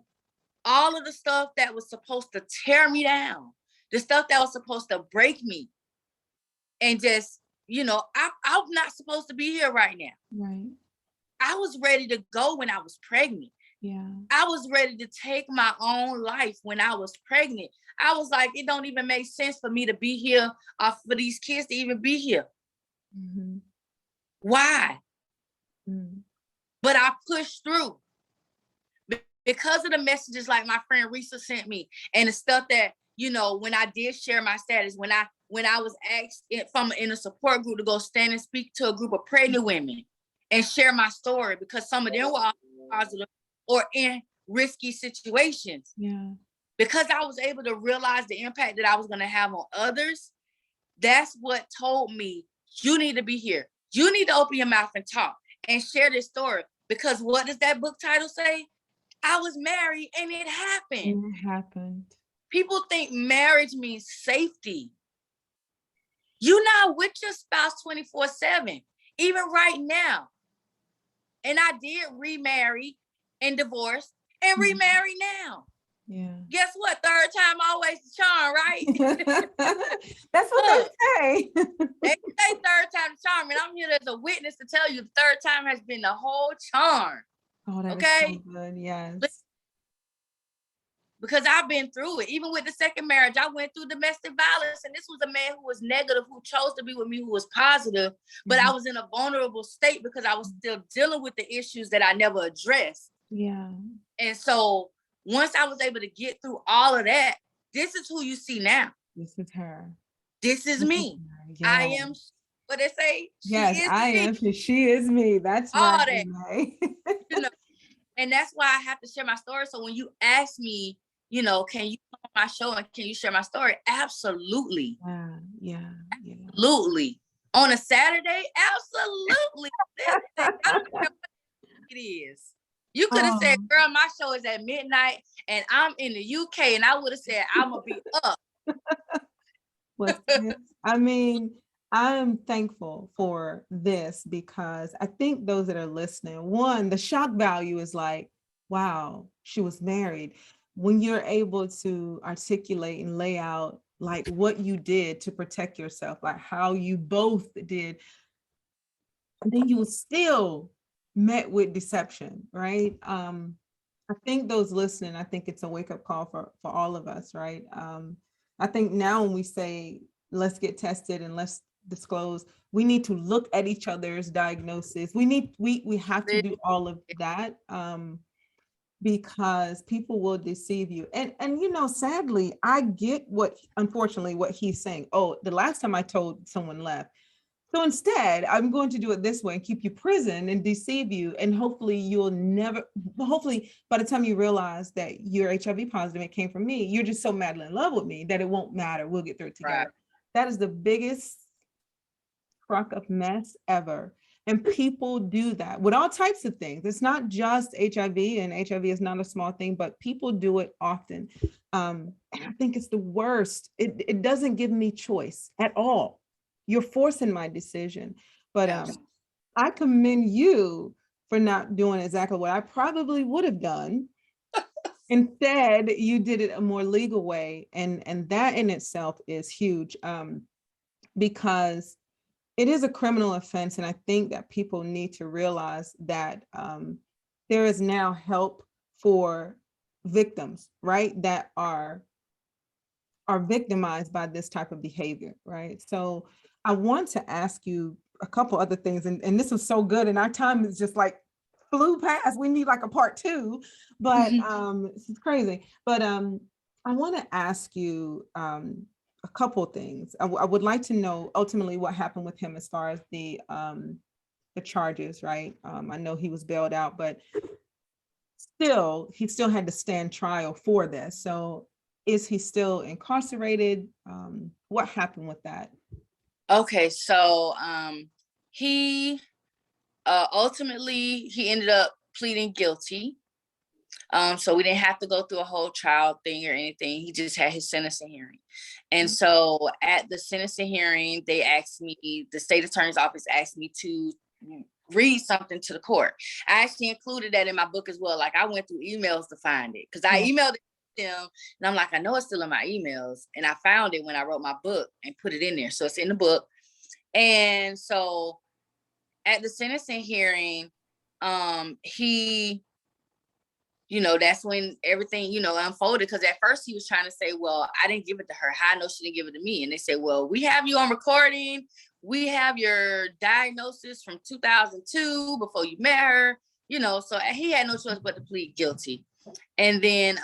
all of the stuff that was supposed to tear me down, the stuff that was supposed to break me, and just, you know, I'm not supposed to be here right now. Right. I was ready to go when I was pregnant. Yeah. I was ready to take my own life when I was pregnant. I was like, it don't even make sense for me to be here or for these kids to even be here. Mm-hmm. Why? Mm-hmm. But I pushed through because of the messages like my friend Risa sent me and the stuff that, you know, when I did share my status, when I was asked in a support group to go stand and speak to a group of pregnant women and share my story because some of them were positive or in risky situations. Yeah. Because I was able to realize the impact that I was going to have on others, that's what told me, you need to be here. You need to open your mouth and talk and share this story. Because what does that book title say? I was married and it happened. It happened. People think marriage means safety. You're not with your spouse 24/7, even right now. And I did remarry and divorce and remarry now. Yeah. Guess what? Third time always the charm, right? That's what they say. They say third time the charm, and I'm here as a witness to tell you the third time has been the whole charm. Oh, that is so good. Yes. Because I've been through it. Even with the second marriage, I went through domestic violence, and this was a man who was negative, who chose to be with me, who was positive, but I was in a vulnerable state because I was still dealing with the issues that I never addressed. Yeah. And so once I was able to get through all of that, this is who you see now. This is her. This is me. Yeah. I am what they say. She is me. That's all right. That. You know, and that's why I have to share my story. So when you ask me, you know, can you come on my show and can you share my story? Absolutely. Yeah. Absolutely. On a Saturday? Absolutely. I don't care what it is. You could have said, girl, my show is at midnight and I'm in the UK, and I would have said, I'm going to be up. I mean, I'm thankful for this because I think those that are listening, one, the shock value is like, wow, she was married. When you're able to articulate and lay out like what you did to protect yourself, like how you both did, and then you still met with deception, right? I think those listening, I think it's a wake-up call for all of us, right? I think now when we say, let's get tested and let's disclose, we need to look at each other's diagnosis. We have to do all of that because people will deceive you. And you know, sadly, I get unfortunately, what he's saying. Oh, the last time I told someone left. So instead, I'm going to do it this way and keep you prison and deceive you. And hopefully by the time you realize that you're HIV positive, it came from me, you're just so madly in love with me that it won't matter. We'll get through it together. Right. That is the biggest crock of mess ever. And people do that with all types of things. It's not just HIV, and HIV is not a small thing, but people do it often. And I think it's the worst. It doesn't give me choice at all. You're forcing my decision. But I commend you for not doing exactly what I probably would have done Instead, you did it a more legal way, and that in itself is huge, because it is a criminal offense, and I think that people need to realize that there is now help for victims, right, that are victimized by this type of behavior, right? So I want to ask you a couple other things, and this was so good, and our time is just like flew past. We need like a part two, but this is crazy. But I want to ask you a couple things. I would like to know ultimately what happened with him as far as the charges, right? I know he was bailed out, but he still had to stand trial for this. So is he still incarcerated? What happened with that? Okay, so he ultimately he ended up pleading guilty. So we didn't have to go through a whole trial thing or anything. He just had his sentencing hearing. And so at the sentencing hearing, they asked me, the state attorney's office asked me to read something to the court. I actually included that in my book as well. Like I went through emails to find it because I emailed it to them and I'm like, I know it's still in my emails. And I found it when I wrote my book and put it in there. So it's in the book. And so at the sentencing hearing, he, that's when everything, unfolded. Because at first he was trying to say, well, I didn't give it to her. How I know she didn't give it to me? And they said, well, we have you on recording. We have your diagnosis from 2002 before you met her, so he had no choice but to plead guilty. And then,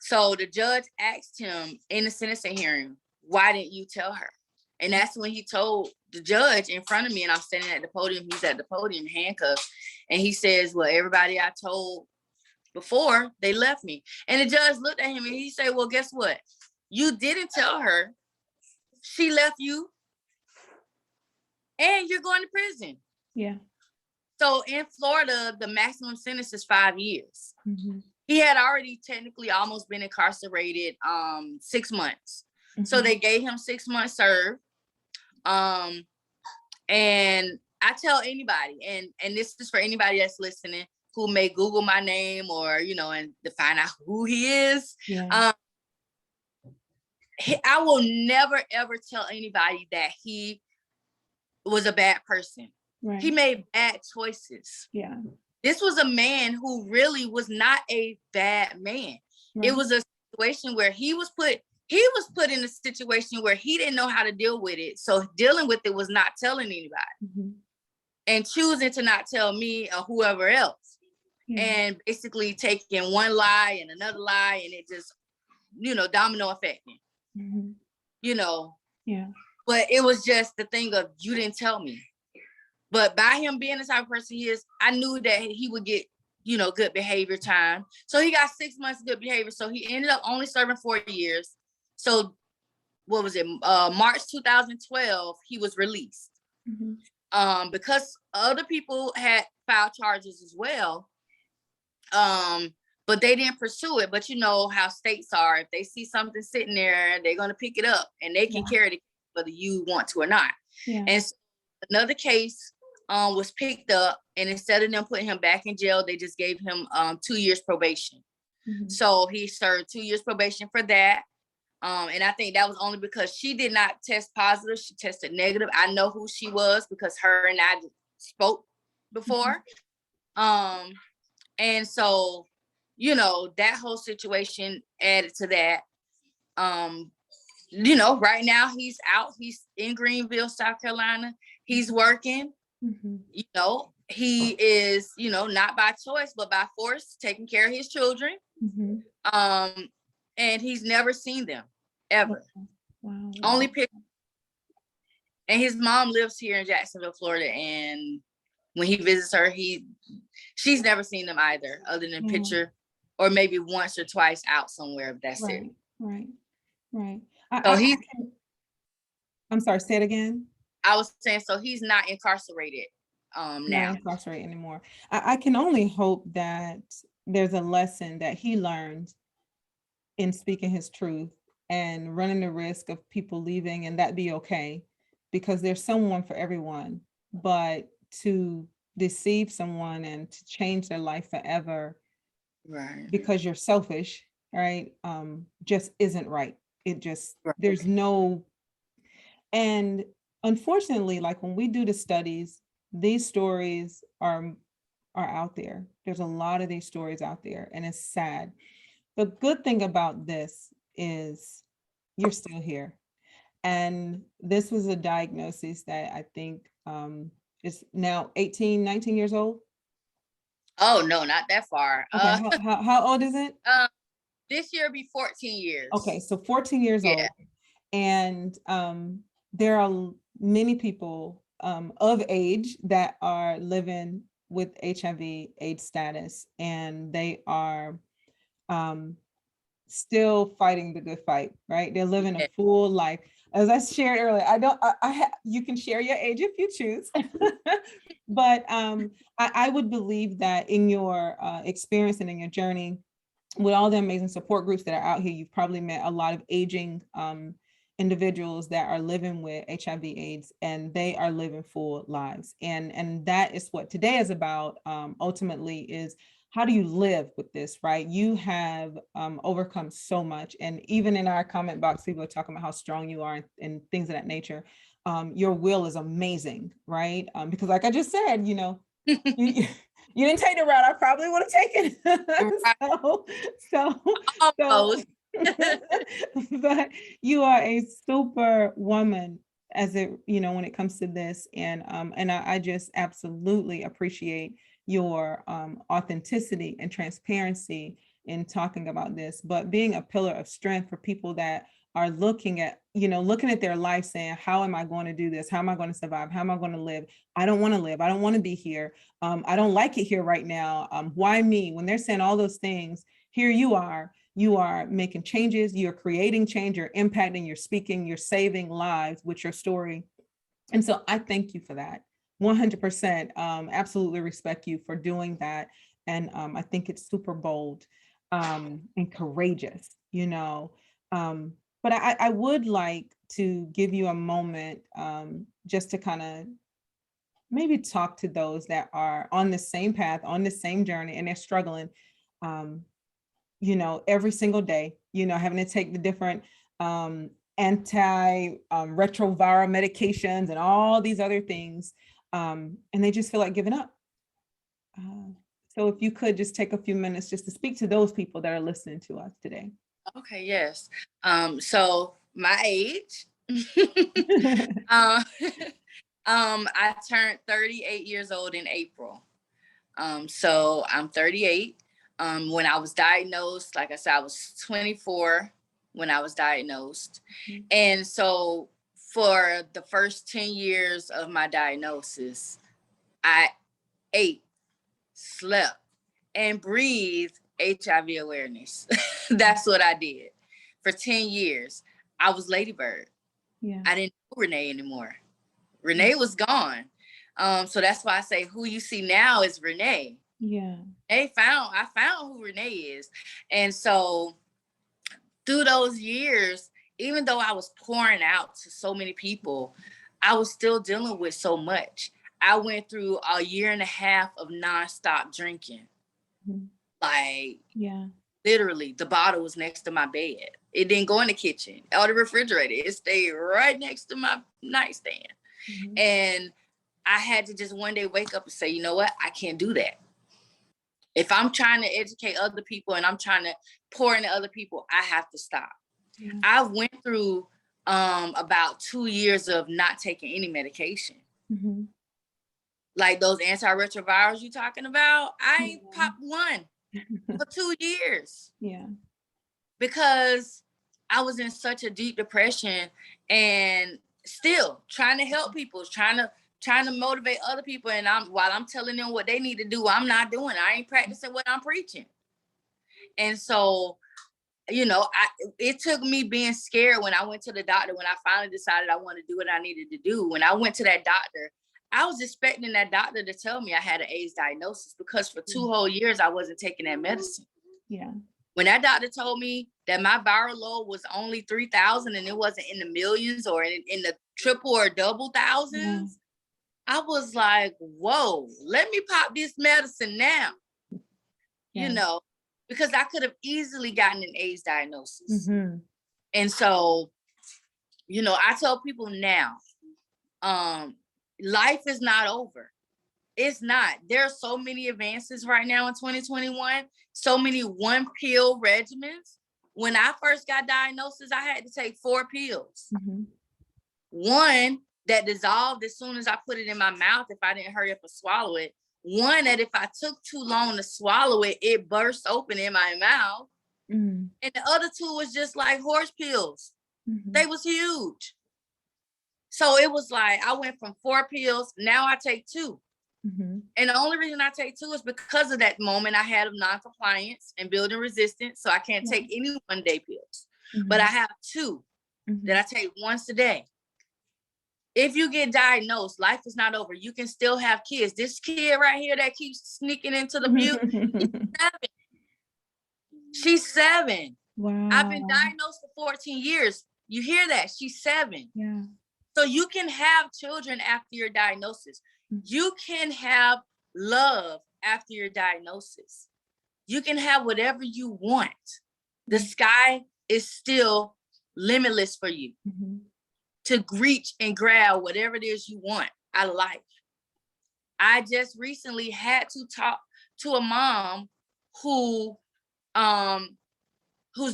so the judge asked him in the sentencing hearing, why didn't you tell her? And that's when he told the judge in front of me, and I'm standing at the podium. He's at the podium handcuffed. And he says, well, everybody I told before, they left me. And the judge looked at him and he said, well, guess what? You didn't tell her. She left you. And you're going to prison. Yeah. So in Florida, the maximum sentence is 5 years. Mm-hmm. He had already technically almost been incarcerated 6 months. Mm-hmm. So they gave him 6 months served. And I tell anybody, and this is for anybody that's listening who may Google my name or, and to find out who he is. Yeah. I will never, ever tell anybody that he was a bad person. Right. He made bad choices. Yeah. This was a man who really was not a bad man. Right. It was a situation where he was put in a situation where he didn't know how to deal with it. So dealing with it was not telling anybody. Mm-hmm. And choosing to not tell me or whoever else. Yeah. And basically taking one lie and another lie, and it just, domino effecting. Mm-hmm. Yeah. But it was just the thing of, you didn't tell me. But by him being the type of person he is, I knew that he would get, good behavior time. So he got 6 months of good behavior. So he ended up only serving 4 years. So what was it? March 2012, he was released. Mm-hmm. Because other people had filed charges as well. But they didn't pursue it. But you know how states are. If they see something sitting there, they're going to pick it up and they can carry it whether you want to or not. Yeah. And so another case was picked up, and instead of them putting him back in jail, they just gave him 2 years probation. Mm-hmm. So he served 2 years probation for that. And I think that was only because she did not test positive. She tested negative. I know who she was because her and I spoke before. Mm-hmm. And so, that whole situation added to that. Right now he's out. He's in Greenville, South Carolina. He's working. Mm-hmm. He is, not by choice, but by force, taking care of his children. Mm-hmm. And he's never seen them ever. Wow. Only pictures. And his mom lives here in Jacksonville, Florida. And when he visits her, she's never seen them either, other than picture, or maybe once or twice out somewhere. That's it. Right. So I'm sorry, say it again. I was saying, so he's not incarcerated now. Not incarcerated anymore. I can only hope that there's a lesson that he learned in speaking his truth and running the risk of people leaving, and that be okay, because there's someone for everyone. But to deceive someone and to change their life forever, Right. because you're selfish, right? Just isn't right. It just, Right. there's no, and unfortunately, like when we do the studies, these stories are out there. There's a lot of these stories out there, and it's sad. The good thing about this is you're still here. And this was a diagnosis that I think is now 18, 19 years old. Oh no, not that far. Okay, how old is it? This year be 14 Okay, years. so 14 years Yeah. old. And there are many people of age that are living with HIV/AIDS status, and they are still fighting the good fight, right? They're living a Yeah. full life. As I shared earlier, you can share your age if you choose, but I would believe that in your experience and in your journey, with all the amazing support groups that are out here, you've probably met a lot of aging individuals that are living with HIV/AIDS, and they are living full lives. And that is what today is about. Ultimately, is how do you live with this, right? You have overcome so much, and even in our comment box, people are talking about how strong you are and things of that nature. Your will is amazing, right? Because, like I just said, you, you didn't take the route I probably would have taken. so, so, so, Almost. but you are a super woman as it, when it comes to this. And I just absolutely appreciate your authenticity and transparency in talking about this, but being a pillar of strength for people that are looking at their life saying, how am I going to do this? How am I going to survive? How am I going to live? I don't want to live. I don't want to be here. I don't like it here right now. Why me? When they're saying all those things, here you are making changes, you're creating change, you're impacting, you're speaking, you're saving lives with your story. And so I thank you for that. 100%. Absolutely respect you for doing that. And I think it's super bold and courageous, but I would like to give you a moment just to kind of maybe talk to those that are on the same path, on the same journey, and they're struggling, every single day, having to take the different anti retroviral medications and all these other things. And they just feel like giving up. So if you could just take a few minutes just to speak to those people that are listening to us today. Okay, yes. So my age. um, I turned 38 years old in April. So I'm 38. When I was diagnosed, like I said, I was 24 when I was diagnosed. Mm-hmm. And so for the first 10 years of my diagnosis, I ate, slept, and breathed HIV awareness. That's what I did for 10 years. I was LadyByrd. Yeah. I didn't know Renee anymore. Renee was gone. So that's why I say who you see now is Renee. Yeah. I found who Renee is. And so through those years, even though I was pouring out to so many people, I was still dealing with so much. I went through a year and a half of nonstop drinking. Mm-hmm. Like, yeah, literally, the bottle was next to my bed. It didn't go in the kitchen or the refrigerator. It stayed right next to my nightstand. Mm-hmm. And I had to just one day wake up and say, you know what? I can't do that. If I'm trying to educate other people and I'm trying to pour into other people, I have to stop. Yeah. I went through about 2 years of not taking any medication. Mm-hmm. Like those antiretrovirals you talking about, I ain't popped one for 2 years. Yeah. Because I was in such a deep depression and still trying to help people, trying to motivate other people. And while I'm telling them what they need to do, I'm not doing it. I ain't practicing what I'm preaching. And so, it took me being scared when I went to the doctor, when I finally decided I wanted to do what I needed to do. When I went to that doctor, I was expecting that doctor to tell me I had an AIDS diagnosis because for 2 whole years, I wasn't taking that medicine. Yeah. When that doctor told me that my viral load was only 3,000 and it wasn't in the millions or in the triple or double thousands, I was like, whoa, let me pop this medicine now. Yeah. because I could have easily gotten an AIDS diagnosis. Mm-hmm. And so, you know, I tell people now, life is not over. It's not. There are so many advances right now in 2021, so many one pill regimens. When I first got diagnosis, I had to take 4 pills. Mm-hmm. One that dissolved as soon as I put it in my mouth if I didn't hurry up and swallow it. One that if I took too long to swallow it, it burst open in my mouth. Mm-hmm. And the other 2 was just like horse pills. Mm-hmm. They was huge. So it was like I went from 4 pills, now I take 2. Mm-hmm. And the only reason I take 2 is because of that moment I had of non-compliance and building resistance. So I can't take any one-day pills. Mm-hmm. But I have 2 that I take once a day. If you get diagnosed, life is not over. You can still have kids. This kid right here that keeps sneaking into the view, she's 7. Wow. I've been diagnosed for 14 years. You hear that? She's 7. Yeah. So you can have children after your diagnosis. You can have love after your diagnosis. You can have whatever you want. The sky is still limitless for you to reach and grab whatever it is you want out of life. I just recently had to talk to a mom whose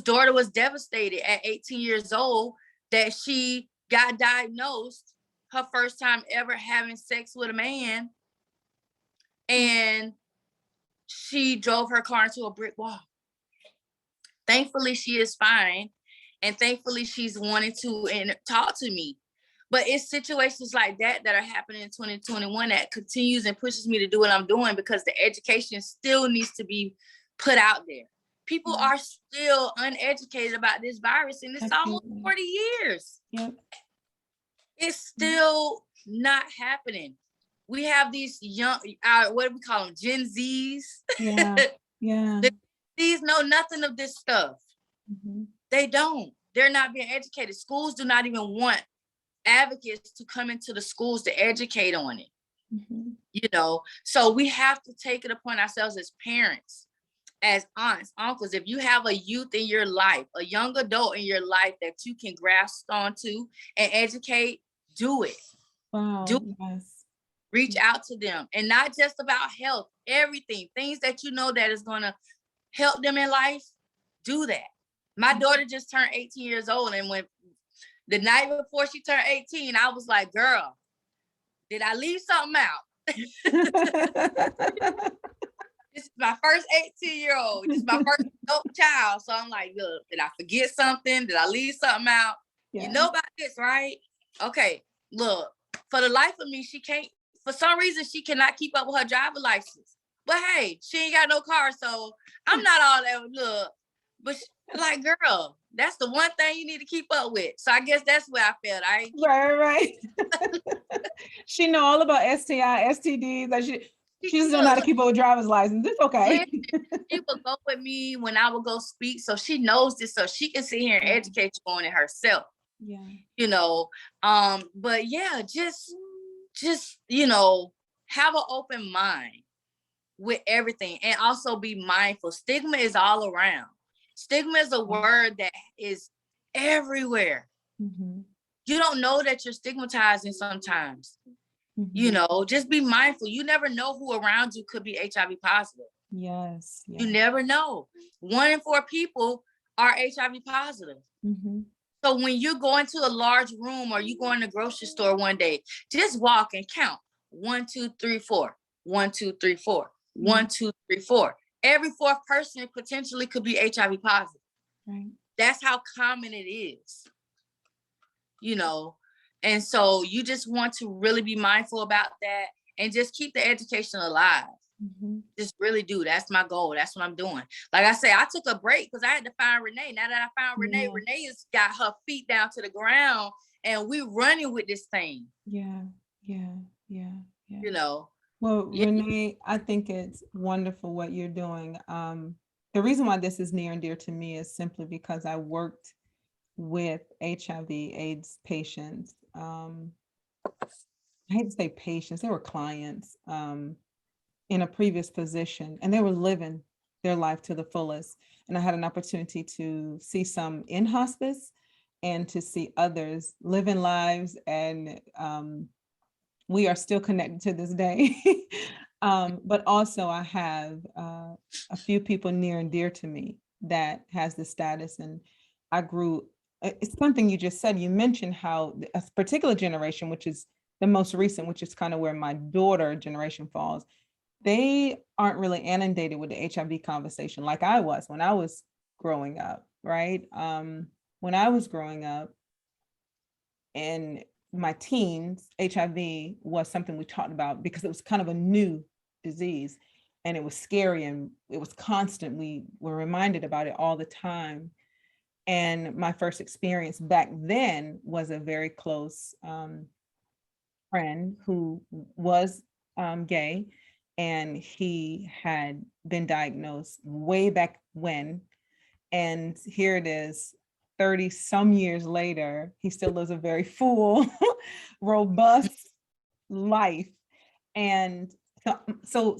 daughter was devastated at 18 years old that she got diagnosed her first time ever having sex with a man, and she drove her car into a brick wall. Thankfully, she is fine, and thankfully, she's wanting to talk to me. But it's situations like that that are happening in 2021 that continues and pushes me to do what I'm doing, because the education still needs to be put out there. People are still uneducated about this virus, and it's almost 40 years. Yep. It's still not happening. We have these young, what do we call them? Gen Zs. Yeah. Yeah. These know nothing of this stuff. Mm-hmm. They don't. They're not being educated. Schools do not even want advocates to come into the schools to educate on it. Mm-hmm. You know, so we have to take it upon ourselves as parents, as aunts, uncles. If you have a youth in your life, a young adult in your life that you can grasp onto and educate, do it. Wow. Yes. Reach out to them, and not just about health, everything, things that you know that is going to help them in life. Do that. My daughter just turned 18 years old, and when the night before she turned 18, I was like, girl, did I leave something out? This is my first 18-year-old. This is my first adult child. So I'm like, look, did I forget something? Did I leave something out? Yeah. You know about this, right? Okay, look, for the life of me, she can't, for some reason, she cannot keep up with her driver's license. But hey, she ain't got no car, so I'm not all that, look. But like, girl, that's the one thing you need to keep up with. So I guess that's where I felt. Right. She know all about STI, STDs. Like she just don't know how to keep up with driver's license. It's okay. She would go with me when I would go speak, so she knows this, so she can sit here and educate you on it herself. Yeah. You know, but yeah, just you know, have an open mind with everything, and also be mindful. Stigma is all around. Stigma is a word that is everywhere. Mm-hmm. You don't know that you're stigmatizing sometimes. Mm-hmm. You know, just be mindful. You never know who around you could be HIV positive. Yes. You never know. 1 in 4 people are HIV positive. Mm-hmm. So when you go into a large room or you go in the grocery store one day, just walk and count. 1, 2, 3, 4. 1, 2, 3, 4. 1, 2, 3, 4. Every 4th person potentially could be HIV positive. Right. That's how common it is. You know, and so you just want to really be mindful about that and just keep the education alive. Mm-hmm. Just really do. That's my goal. That's what I'm doing. Like I say, I took a break because I had to find Renee. Now that I found Renee, Renee has got her feet down to the ground and we're running with this thing. Yeah. You know. Well, Renee, I think it's wonderful what you're doing. The reason why this is near and dear to me is simply because I worked with HIV/AIDS patients. I hate to say patients, they were clients in a previous position, and they were living their life to the fullest. And I had an opportunity to see some in hospice and to see others living lives. And we are still connected to this day. But also I have a few people near and dear to me that has the status. And I grew, it's something you just said, you mentioned how a particular generation, which is the most recent, which is kind of where my daughter generation falls, they aren't really inundated with the HIV conversation like I was when I was growing up, right? When I was growing up in my teens, HIV was something we talked about because it was kind of a new disease and it was scary and it was constant. We were reminded about it all the time. And my first experience back then was a very close friend who was gay, and he had been diagnosed way back when. And here it is, 30 some years later, he still lives a very full, robust life. And so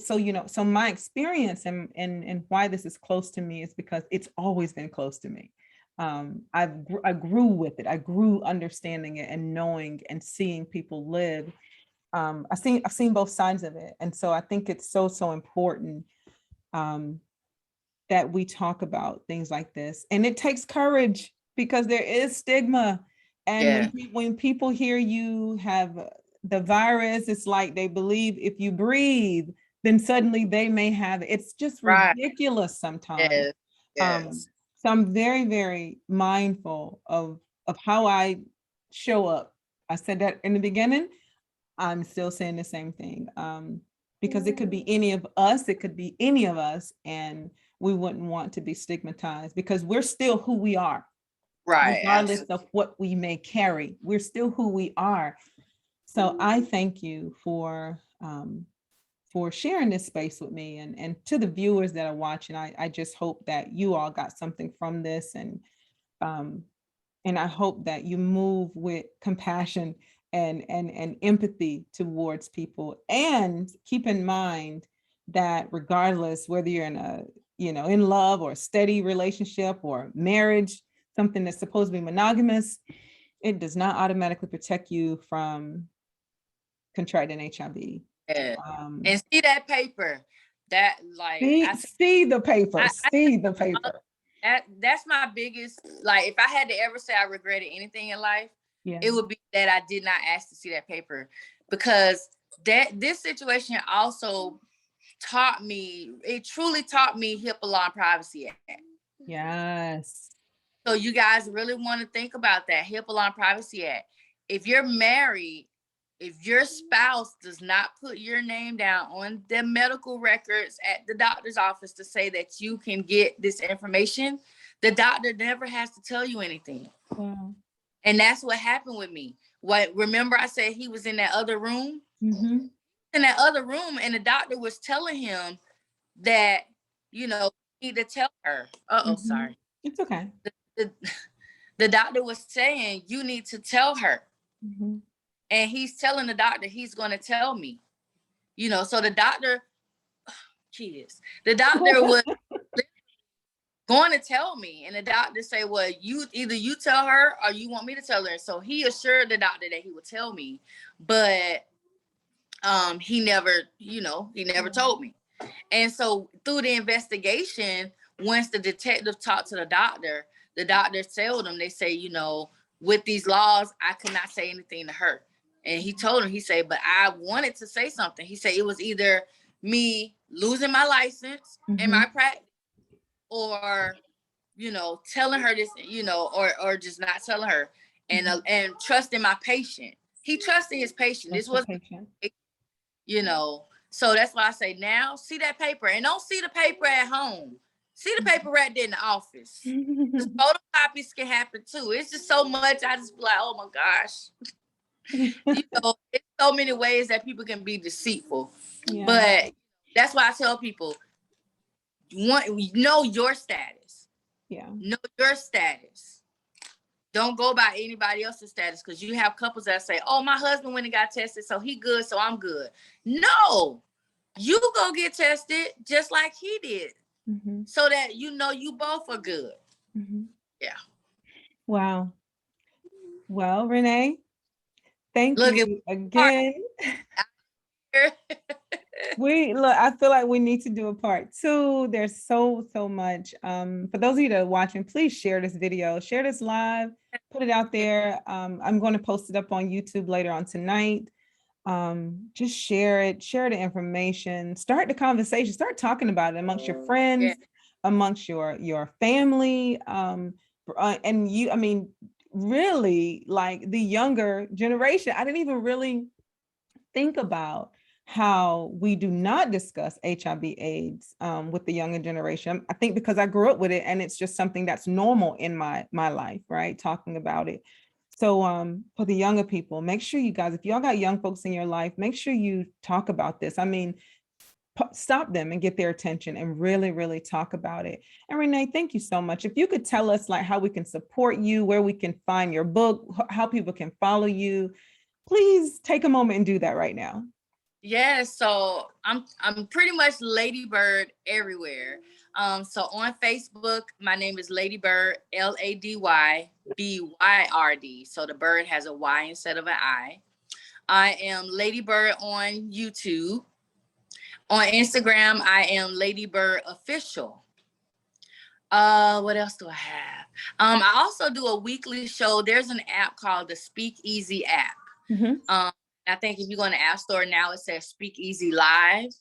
my experience and why this is close to me is because it's always been close to me. I grew with it. I grew understanding it and knowing and seeing people live. I've seen both sides of it. And so I think it's so important that we talk about things like this. And it takes courage because there is stigma. And when people hear you have the virus, it's like they believe if you breathe, then suddenly they may have it. It's just ridiculous sometimes. So I'm very, very mindful of how I show up. I said that in the beginning. I'm still saying the same thing, because it could be any of us. It could be any of us. And we wouldn't want to be stigmatized because we're still who we are. Right. Regardless of what we may carry, we're still who we are. So I thank you for sharing this space with me, and to the viewers that are watching. I just hope that you all got something from this, and I hope that you move with compassion and empathy towards people, and keep in mind that regardless whether you're in a in love or a steady relationship or marriage, something that's supposed to be monogamous, it does not automatically protect you from contracting HIV. And see that paper, that like see the paper. That's my biggest, like, if I had to ever say I regretted anything in life, it would be that I did not ask to see that paper, because this situation also taught me, it truly taught me HIPAA law and Privacy Act. Yes. So you guys really want to think about that HIPAA law and Privacy Act. If you're married, if your spouse does not put your name down on the medical records at the doctor's office to say that you can get this information, the doctor never has to tell you anything. Wow. And that's what happened with me. Remember I said he was in that other room? Mm-hmm. In that other room, and the doctor was telling him that, you need to tell her. Mm-hmm. Sorry. It's okay. The doctor was saying, you need to tell her. Mm-hmm. And he's telling the doctor he's going to tell me, so the doctor was going to tell me, and the doctor say, well, either you tell her or you want me to tell her. So he assured the doctor that he would tell me, but he never told me. And so through the investigation, once the detective talked to the doctor told him, they say, with these laws, I could not say anything to her. And he told him, he said, but I wanted to say something. He said it was either me losing my license and my practice, or, telling her this, or just not telling her, and and trusting my patient. He trusted his patient. This was, so that's why I say now, see that paper, and don't see the paper at home. See the paper right there in the office. Photocopies can happen too. It's just so much. I just be like, oh my gosh. It's so many ways that people can be deceitful. Yeah. But that's why I tell people, know your status. Yeah. Know your status. Don't go by anybody else's status, because you have couples that say, oh, my husband went and got tested, so he good, so I'm good. No, you go get tested just like he did. so that you know you both are good. Yeah. Wow. Well, Renee, thank Look, you again. at I feel like we need to do a part 2. There's so much. For those of you that are watching, please share this video, share this live, put it out there. I'm going to post it up on YouTube later on tonight. Just share the information, start the conversation, start talking about it amongst your friends, amongst your family. And you, I mean, really, like the younger generation, I didn't even really think about how we do not discuss HIV/AIDS with the younger generation. I think because I grew up with it, and it's just something that's normal in my life, right? Talking about it. So for the younger people, make sure you guys, if y'all got young folks in your life, make sure you talk about this. I mean, stop them and get their attention and really talk about it. And Renee, thank you so much. If you could tell us like how we can support you, where we can find your book, how people can follow you, please take a moment and do that right now. Yeah, so I'm pretty much LadyByrd everywhere. So on Facebook, my name is LadyByrd, LadyByrd. So the bird has a Y instead of an I. I am LadyByrd on YouTube. On Instagram, I am LadyByrd Official. What else do I have? I also do a weekly show. There's an app called the Speak Easy app. I think if you go in the App Store now, it says Speak Easy Live.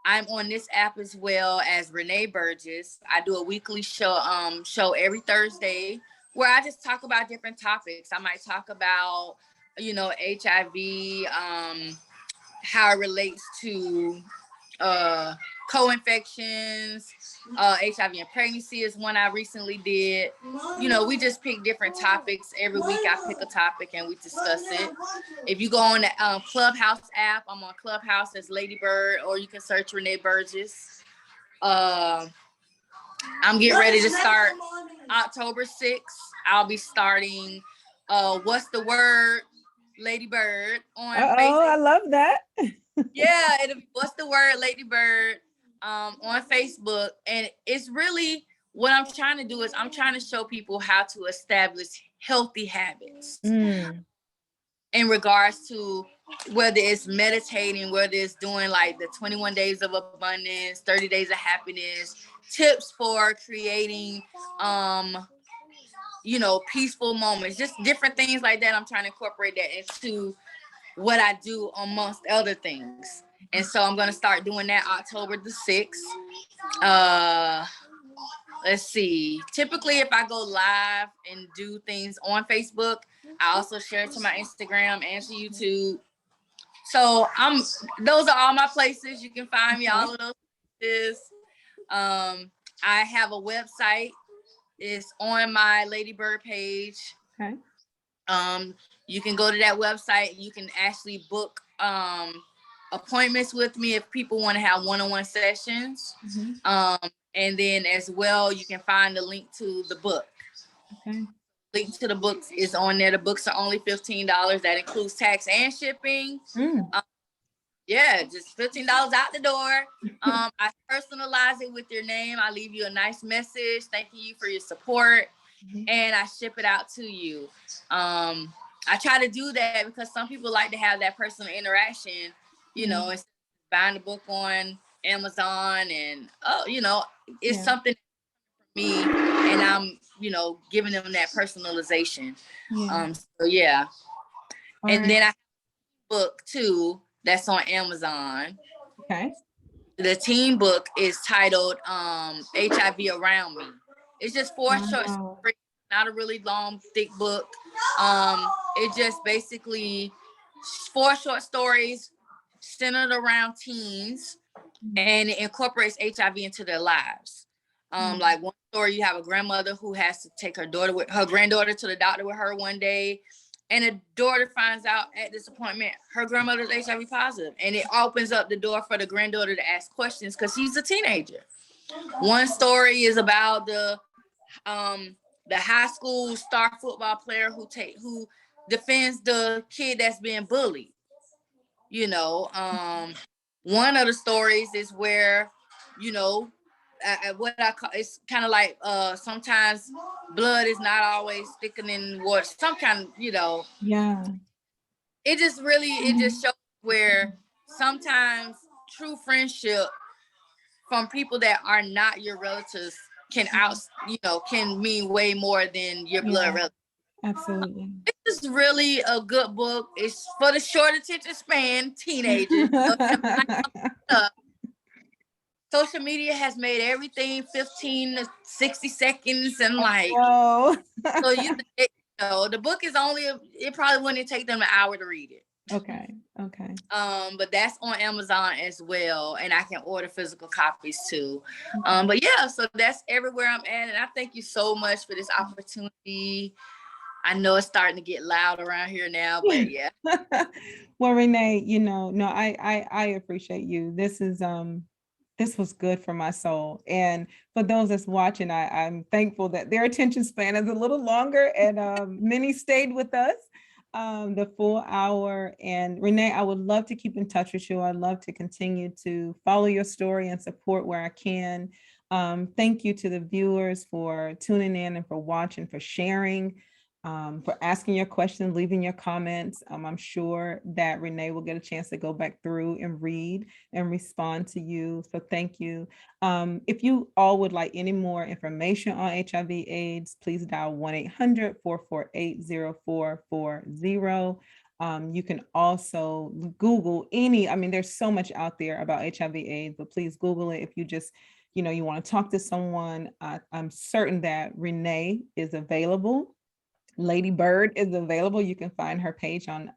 I'm on this app as well as Renee Burgess. I do a weekly show every Thursday where I just talk about different topics. I might talk about, HIV, how it relates to co-infections, HIV and pregnancy is one I recently did. We just pick different topics. Every week I pick a topic and we discuss it. If you go on the Clubhouse app, I'm on Clubhouse as LadyByrd, or you can search Renee Burgess. I'm getting ready to start October 6th. I'll be starting What's the Word, LadyByrd on Facebook. I love that. Yeah, What's the Word, LadyByrd, on Facebook. And it's really what I'm trying to do is I'm trying to show people how to establish healthy habits in regards to whether it's meditating, whether it's doing like the 21 days of abundance, 30 days of happiness, tips for creating peaceful moments, just different things like that. I'm trying to incorporate that into what I do amongst other things. And so I'm going to start doing that October the 6th. Let's see. Typically, if I go live and do things on Facebook, I also share it to my Instagram and to YouTube. So those are all my places. You can find me all of those places. I have a website. It's on my LadyByrd page. Okay. You can go to that website. You can actually book appointments with me if people want to have one-on-one sessions. And then as well, you can find the link to the book. Okay. Link to the books is on there. The books are only $15. That includes tax and shipping. Just $15 out the door. I personalize it with your name. I leave you a nice message thanking you for your support, and I ship it out to you. I try to do that because some people like to have that personal interaction, instead of buying the book on Amazon and it's something for me, and I'm giving them that personalization. And then I have a book too that's on Amazon. Okay. The teen book is titled HIV Around Me. It's just 4 short stories, not a really long, thick book. It just basically 4 short stories centered around teens, and it incorporates HIV into their lives. Like one story, you have a grandmother who has to take her granddaughter to the doctor with her one day, and the daughter finds out at this appointment her grandmother's HIV positive, and it opens up the door for the granddaughter to ask questions because she's a teenager. One story is about the high school star football player who defends the kid that's being bullied. One of the stories is where what I call, it's kind of like sometimes blood is not always thicker than water. Some kind, Yeah. it just really, it just shows where sometimes true friendship from people that are not your relatives can can mean way more than your blood Yeah, relative. absolutely. This is really a good book. It's for the short attention span teenagers. Social media has made everything 15 to 60 seconds and Oh. so the book is it probably wouldn't take them an hour to read it. Okay. But that's on Amazon as well, and I can order physical copies too. Okay. But yeah, so that's everywhere I'm at, and I thank you so much for this opportunity. I know it's starting to get loud around here now, but yeah. Well, Renee, no, I appreciate you. This was good for my soul. And for those that's watching, I'm thankful that their attention span is a little longer, and many stayed with us the full hour. And Renee, I would love to keep in touch with you. I'd love to continue to follow your story and support where I can. Thank you to the viewers for tuning in and for watching, for sharing, for asking your questions, leaving your comments. I'm sure that Renee will get a chance to go back through and read and respond to you. So thank you. If you all would like any more information on HIV/AIDS, please dial 1-800-448-0440. You can also Google there's so much out there about HIV/AIDS, but please Google it if you just, you want to talk to someone. I'm certain that Renee is available. LadyByrd is available. You can find her page on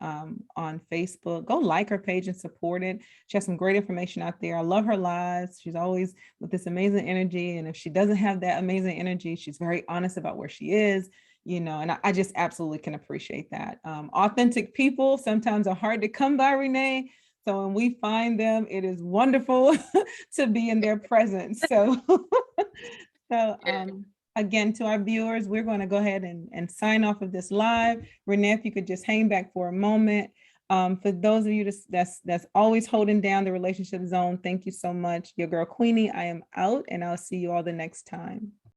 Facebook. Go like her page and support it. She has some great information out there. I love her lives. She's always with this amazing energy. And if she doesn't have that amazing energy, she's very honest about where she is, and I just absolutely can appreciate that. Authentic people sometimes are hard to come by, Renee. So when we find them, it is wonderful to be in their presence. So, again, to our viewers, we're going to go ahead and sign off of this live. Renee, if you could just hang back for a moment. For those of you that's always holding down the relationship zone, thank you so much. Your girl Queenie, I am out, and I'll see you all the next time.